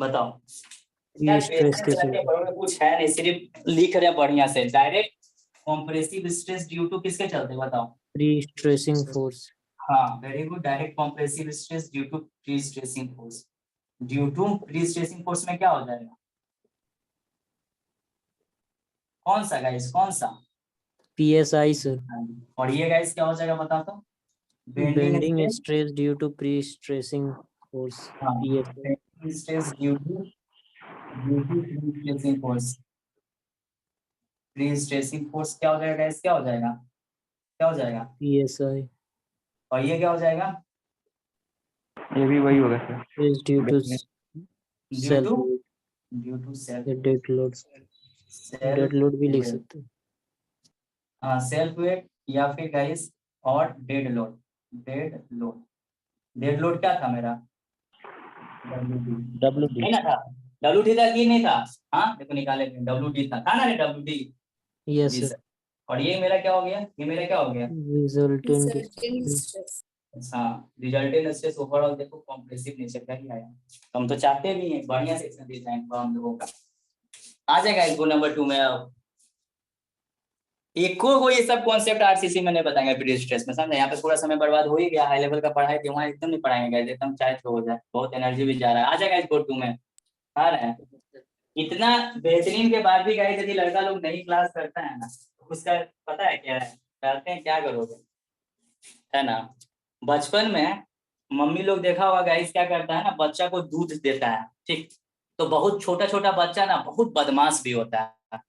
बताओ? प्री स्ट्रेस के चलते। कुछ है नहीं, सिर्फ लिख रहे हैं बढ़िया से, direct compressive stress due to किसके चलते बताओ, प्री स्ट्रेसिंग फोर्स। हाँ very good, direct compressive stress due to pre stressing force. Due to free stressing force में क्या हो जाएगा? कौन सा गाइस, कौन सा? PSI sir. और ये गाइस क्या हो जाएगा बता तो? Bending bending stress. Stress due to pre stressing force हाँ, PSI। Bending stress due to free stressing force. Free stressing force क्या हो जाएगा गाइस, क्या हो जाएगा, क्या हो जाएगा? PSI और ये क्या हो जाएगा? ये भी वही होगा sir. is due to due self to weight self या डेड लोड। डेड लोड भी लिख वेट। सकते हैं। हाँ, सेल्फ वेट या फिर गाइस और dead load. Dead load, dead load क्या था मेरा? WD। नहीं ना था? WD था कि नहीं था? हाँ देखो निकाले, WD था ना? नहीं WD। यस जी सर। सर। और ये मेरा क्या हो गया, ये मेरा क्या हो गया? Resultant Resultant stress. हाँ, रिजल्टेंट स्ट्रेस ओवरऑल देखो कॉम्प्रेसिव नेचर का ही आया। हम तो चाहते भी हैं बढ़िया सेक्शन डिजाइन हम लोगों का आ जाएगा इसको नंबर 2 में। अब एक को ये सब कॉन्सेप्ट आरसीसी में नहीं बताएंगे प्री स्ट्रेस में, समझे? यहाँ पे पूरा समय बर्बाद हो ही गया, हाई लेवल का पढ़ाई थी, वहाँ एकदम नहीं पढ़ाएंगे एकदम चाहे तो हो जाए, बहुत एनर्जी भी जा रहा है। आ जाएगा इसको 2 में, आ रहा है। इतना बेहतरीन के बाद भी गाइस यदि लड़का लोग नहीं क्लास करता है ना, तो उसका पता है क्या है, कहते हैं क्या करोगे, है ना? बचपन में मम्मी लोग देखा होगा गाइस क्या करता है ना, बच्चा को दूध देता है, ठीक? तो बहुत छोटा छोटा बच्चा ना बहुत बदमाश भी होता है,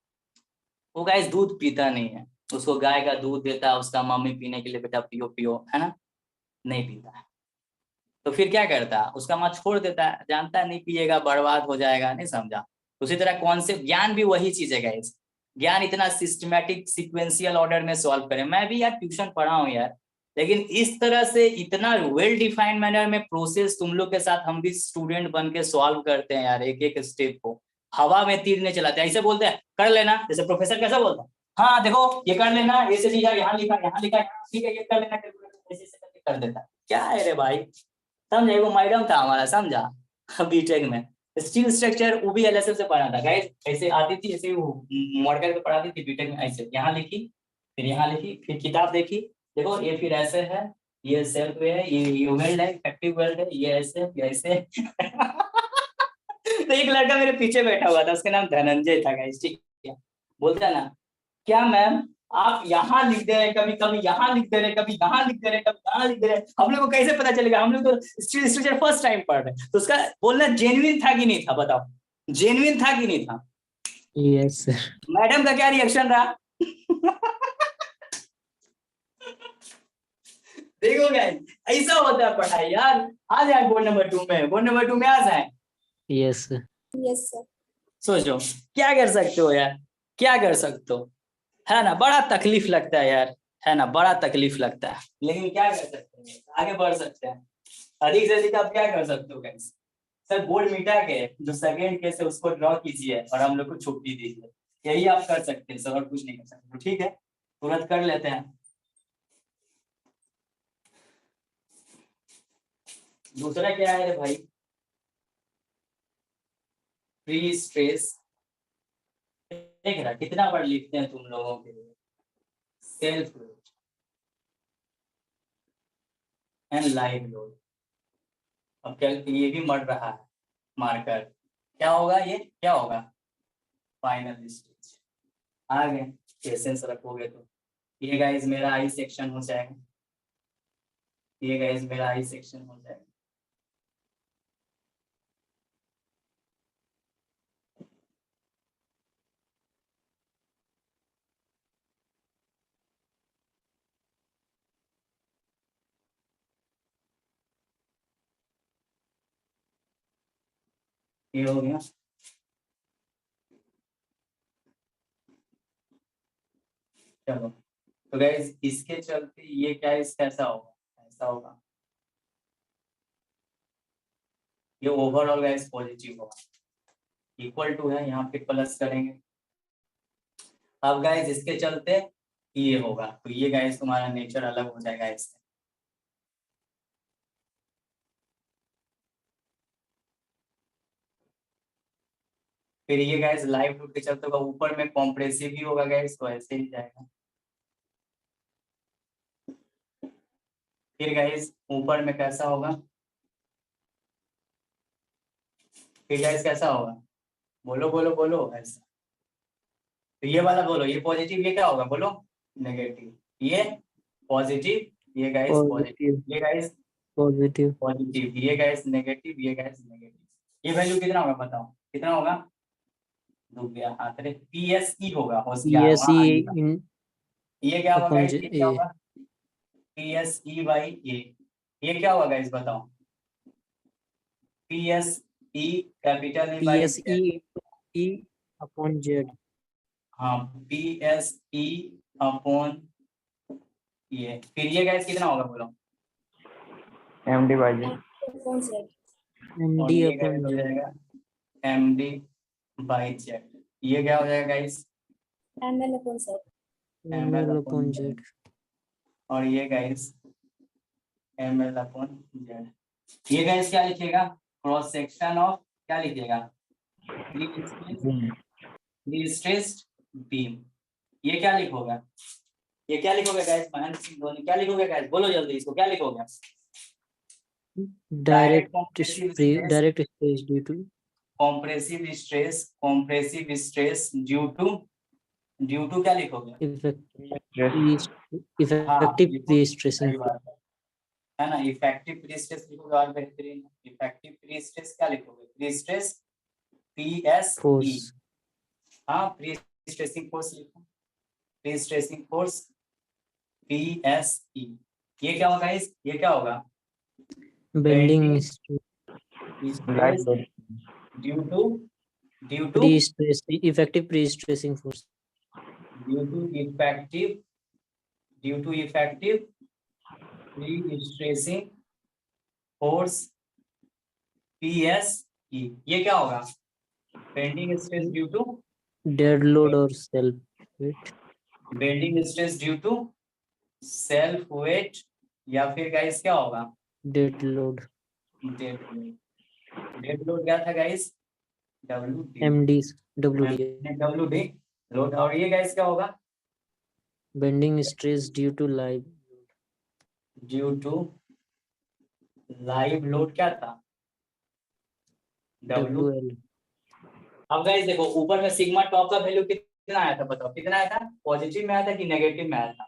वो गाइस दूध पीता नहीं है, उसको गाय का दूध देता है उसका मम्मी पीने के लिए, बेटा पियो पियो, है ना? नहीं पीता है, तो फिर क्या करता है, उसका माँ छोड़ देता है, जानता है नहीं पिएगा बर्बाद हो जाएगा, नहीं समझा? उसी तरह कॉन्सेप्ट ज्ञान भी वही चीज है गाइस, ज्ञान इतना सिस्टमैटिक सीक्वेंशियल ऑर्डर में सॉल्व करें। मैं भी यार ट्यूशन पढ़ा हूँ यार, लेकिन इस तरह से इतना वेल डिफाइंड मैनर में प्रोसेस तुम लोग के साथ हम भी स्टूडेंट बन के सॉल्व करते हैं यार, एक एक स्टेप को हवा में तीर नहीं चलाते, ऐसे बोलते हैं कर लेना, जैसे प्रोफेसर कैसा बोलता है, हाँ देखो ये कर लेना, ऐसे चीज यहाँ लिखा यहाँ लिखा, ठीक है ये कर लेना, ऐसे करके कर देता है। क्या है रे भाई, समझे? वो मैडम था हमारा, समझा? बीटेक में स्टील स्ट्रक्चर वो भी एलएसएल से पढ़ा था गाइस, ऐसे आती थी, ऐसे वो मोड़ करके पढ़ाती थी बीटेक में, ऐसे यहाँ लिखी फिर यहाँ लिखी फिर किताब देखी, देखो ये फिर ऐसे है, ये सेल्फ वे है, ये वेल्ड है, इफेक्टिव वेल्ड है, ये ऐसे तो एक लड़का मेरे पीछे बैठा हुआ था, उसका नाम धनंजय था गाइस, ठीक है? बोलता ना, क्या मैम आप यहाँ लिख दे रहे, कभी कभी यहाँ लिख दे रहे, कभी यहाँ लिख दे रहे, कभी यहाँ लिख दे रहे, हम लोग को कैसे पता चलेगा, हम लोग तो स्ट्रक्चर फर्स्ट टाइम पढ़ रहे। तो उसका बोलना जेन्युइन था कि नहीं था, बताओ जेन्युइन था कि नहीं था? Yes sir. मैडम का क्या रिएक्शन रहा? देखो गाइस ऐसा होता है पढ़ाई यार। आ जाए बोर्ड नंबर 2 में, बोर्ड नंबर 2 में आ जाए। Yes sir. Yes, sir. सोचो क्या कर सकते हो यार, क्या कर सकते हो, है ना? बड़ा तकलीफ लगता है यार, है ना? बड़ा तकलीफ लगता है, लेकिन क्या कर सकते हैं, आगे बढ़ सकते हैं। अधिक से अधिक आप क्या कर सकते हो गाइस, सर बोर्ड मिटा के जो सेकंड केस है उसको ड्रॉ कीजिए और हम लोग को छुट्टी दीजिए, यही आप कर सकते हैं सर, और कुछ नहीं कर सकते। तो ठीक है तुरंत कर लेते हैं। दूसरा क्या है रे भाई, फ्री स्ट्रेस, देख रहा कितना बार लिखते हैं तुम लोगों के लिए, self weight and live load. अब क्या ये भी मर रहा है मार्कर, क्या होगा ये, क्या होगा? फाइनल स्टेज आ गए, पेशेंस रखोगे तो। ये गाइस मेरा आई सेक्शन हो जाएगा, ये गाइस मेरा आई सेक्शन हो जाएगा। ये हो गया, चलो तो गाइस इसके चलते ये क्या इसका ऐसा होगा, ऐसा होगा, ये ओवरऑल गाइस पॉजिटिव होगा, इक्वल टू है यहाँ पे प्लस करेंगे। अब गाइस इसके चलते ये होगा, तो ये गाइस तुम्हारा नेचर अलग हो जाएगा इससे। फिर ये गाइस लाइव लोड के चलते होगा, ऊपर में कॉम्प्रेसिव ही होगा गाइस, तो ऐसे ही जाएगा। फिर गाइस ऊपर में कैसा होगा, फिर गाइस कैसा होगा? बोलो बोलो बोलो ऐसा। तो ये वाला बोलो, ये पॉजिटिव, ये क्या होगा बोलो? नेगेटिव। ये पॉजिटिव, ये गाइस पॉजिटिव, पॉजिटिव ये गाइस पॉजिटिव पॉजिटिव, ये गाइस नेगेटिव, ये गाइस नेगेटिव। ये वैल्यू कितना होगा बताओ? कितना होगा? डूब गया हाथ रे। PSE होगा, होशियार वहां PSE आगे का। in ये क्या होगा upon गाइस? ये क्या A होगा? PSE by A। ये क्या होगा गाइस बताओ? PSE capital E by Z। PSE E upon Z हाँ, PSE अपॉन ये। फिर ये गाइस कितना होगा बोलो? MD by Z। upon Z, और MD ये upon गाइस हो Z जाएगा MD by Z। ये क्या हो जाएगा guys? ml upon Z, ML upon Z और ये गाइस ML अपॉन Z। ये गाइस क्या लिखेगा? क्रॉस सेक्शन ऑफ क्या लिखेगा? Free stressed beam. ये क्या लिखोगे? ये क्या लिखोगे गाइस? महेंद्र सिंह धोनी क्या लिखोगे गाइस? बोलो जल्दी इसको, क्या लिखोगे? direct compressive stress, direct stress due to compressive stress due to क्या लिखोगे? effective pre-stressing सही बात है ना? इफेक्टिव प्री स्ट्रेस लिखोगे और बेहतरीन। इफेक्टिव प्री स्ट्रेस क्या लिखोगे? Pre stress PSE। force हाँ, प्री स्ट्रेसिंग फोर्स लिखो, प्री स्ट्रेसिंग फोर्स PSE। ये क्या होगा गाइस? ये क्या होगा? bending stress due to pre-stressing effective pre-stressing force due to effective pre-stressing force PSE। ये क्या होगा? Bending stress due to dead load or self weight bending stress due to self weight, या फिर गाइस क्या होगा? dead load डेड लोड क्या था guys? WD WD load. और ये गाइस क्या होगा? bending stress due to live due to live load क्या था? W। WL अब गाइस देखो ऊपर में सिग्मा टॉप का वैल्यू कितना आया था बताओ? कितना आया था? पॉजिटिव में आया था कि नेगेटिव में आया था?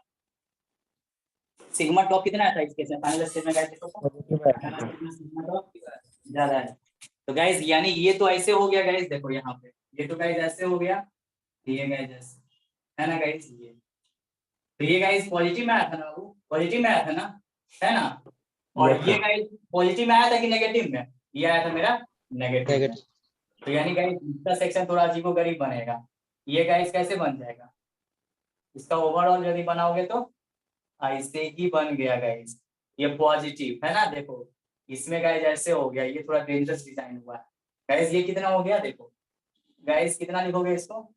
सिग्मा टॉप कितना आया था इस केस में? फाइनल स्टेज में गाइस देखो सिग्मा टॉप ज्यादा है। तो गाइस यानी ये तो ऐसे हो गया गाइस, देखो यहाँ पे ये तो गाइस ऐसे हो गया, ये गाइस ऐसे है ना गाइस। ये तो ये गाइस पॉजिटिव में आया था ना बाबू? पॉजिटिव में आया था ना, है ना? और ये गाइस पॉजिटिव में आया था कि नेगेटिव में? ये आया था मेरा नेगेटिव। तो यानी गाइस इसका सेक्शन थोड़ा अजीबोगरीब बनेगा। ये गाइस कैसे बन जाएगा? इसका ओवरऑल यदि बनाओगे तो ऐसे ही बन गया गाइस। ये पॉजिटिव है ना, देखो इसमें गाइस ऐसे हो गया, ये थोड़ा डेंजरस डिजाइन हुआ है गाइस। ये कितना हो गया देखो गाइस, कितना लिखोगे इसको?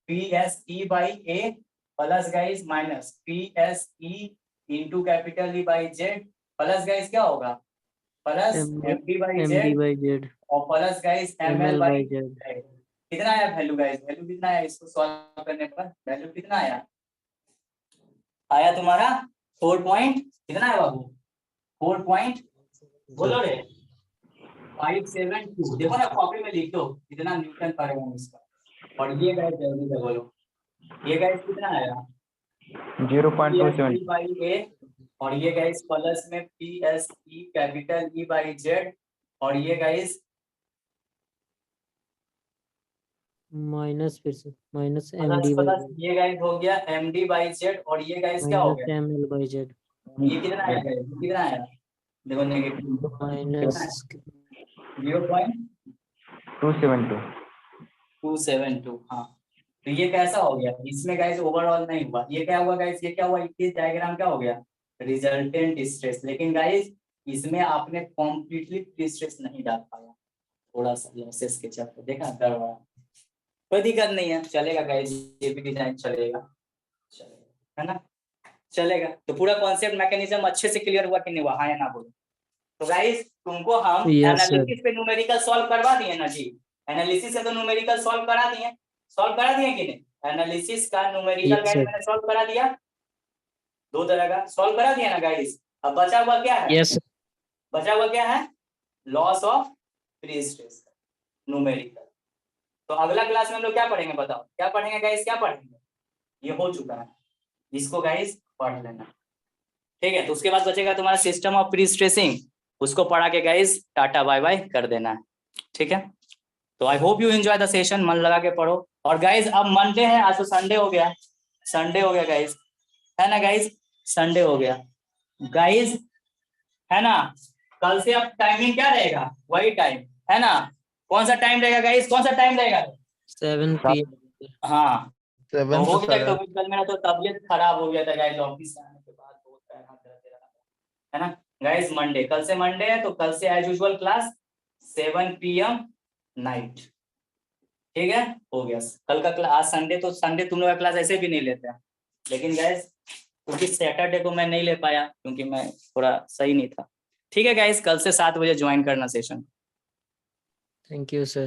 PSE by A plus guys minus PSE into capital E by Z plus guys क्या होगा? प्लस MD by Z और plus guys ML by Z। कितना आया वैल्यू गाइस? वैल्यू कितना आया इसको सॉल्व करने पर? वैल्यू कितना आया? आया तुम्हारा 4 पॉइंट कितना है बाबू? 4 पॉइंट बोलो रे 572। देखो ना कॉपी में लिख दो कितना न्यूटन पर ओम इसका। और ये गाइस जल्दी से बोलो, ये गाइस कितना आया? 0.27 by A और ये गाइस प्लस में PSE capital E by Z और ये गाइस माइनस फिर से माइनस प्लस MD प्लस ये गाइस हो गया MD by Z और ये गाइस क्या हो गया? ML by Z ये कितना आया गाइस? कितना आया? देखो नेगेटिव माइनस 0.272। हाँ, तो ये कैसा हो गया? इसमें गाइस ओवरऑल नहीं हुआ। ये क्या हुआ गाइस? ये क्या हुआ? इस डायग्राम क्या हो गया? Resultant stress. लेकिन गाइस इसमें आपने कम्प्लीटली स्ट्रेस नहीं डाल पाया, थोड़ा सा लॉसेस के चलते देखा गड़बड़ा। कोई दिक्कत नहीं है, चलेगा गाइस, ये भी डिजाइन चलेगा है ना, चलेगा। तो पूरा कॉन्सेप्ट मैकेनिज्म अच्छे से क्लियर हुआ कि नहीं हुआ? हाँ या ना बोलो। तो गाइस तुमको हम एनालिसिस पे न्यूमेरिकल सॉल्व करवा दिए ना जी? एनालिसिस से तो न्यूमेरिकल सॉल्व करा दिए कि नहीं? एनालिसिस का न्यूमेरिकल गाइस मैंने सॉल्व करा दिया, 2 तरह का सॉल्व करा दिया ना गाइस। अब बचा हुआ क्या है? यस बचा हुआ क्या है? Loss of free stress. Numerical. तो अगला क्लास में हम लोग क्या पढ़ेंगे बताओ, क्या पढ़ेंगे गाइस, क्या पढ़ेंगे? ये हो चुका है, इसको गाइस पढ़ लेना, ठीक है। तो उसके बाद बचेगा तुम्हारा सिस्टम ऑफ प्री स्ट्रेसिंग, उसको पढ़ा के गाइस टाटा बाय बाय कर देना है, ठीक है। तो I hope you enjoy the session, मन लगा के पढ़ो। और गाइस अब मंडे है, आज तो संडे हो गया, संडे हो गया गाइस, है ना गाइस, संडे हो गया गाइस, है ना। कल से अब टाइमिंग क्या रहेगा, वही टाइम, है ना। कौन सा टाइम रहेगा गाइस, कौन सा टाइम रहेगा? 7 PM। हाँ, तो 7 हो to गया। 7। तो कल मेरा तो तबीयत खराब हो गया था गाइस, ऑफिस से आने के बाद बहुत पैर हाथ दर्द रहा, है ना गाइस। मंडे, कल से मंडे है, तो कल से as usual class 7 PM night, ठीक है, हो गया। कल का क्लास, आज संडे, तो संडे तुम लोग का क्लास ऐसे भी नहीं लेते हैं, लेकिन गाइस क्योंकि सैटरडे को मैं नहीं ले पाया क्योंकि मैं थोड़ा सही नहीं था, ठीक है गाइस। कल से 7 बजे ज्वाइन करना सेशन। Thank you sir.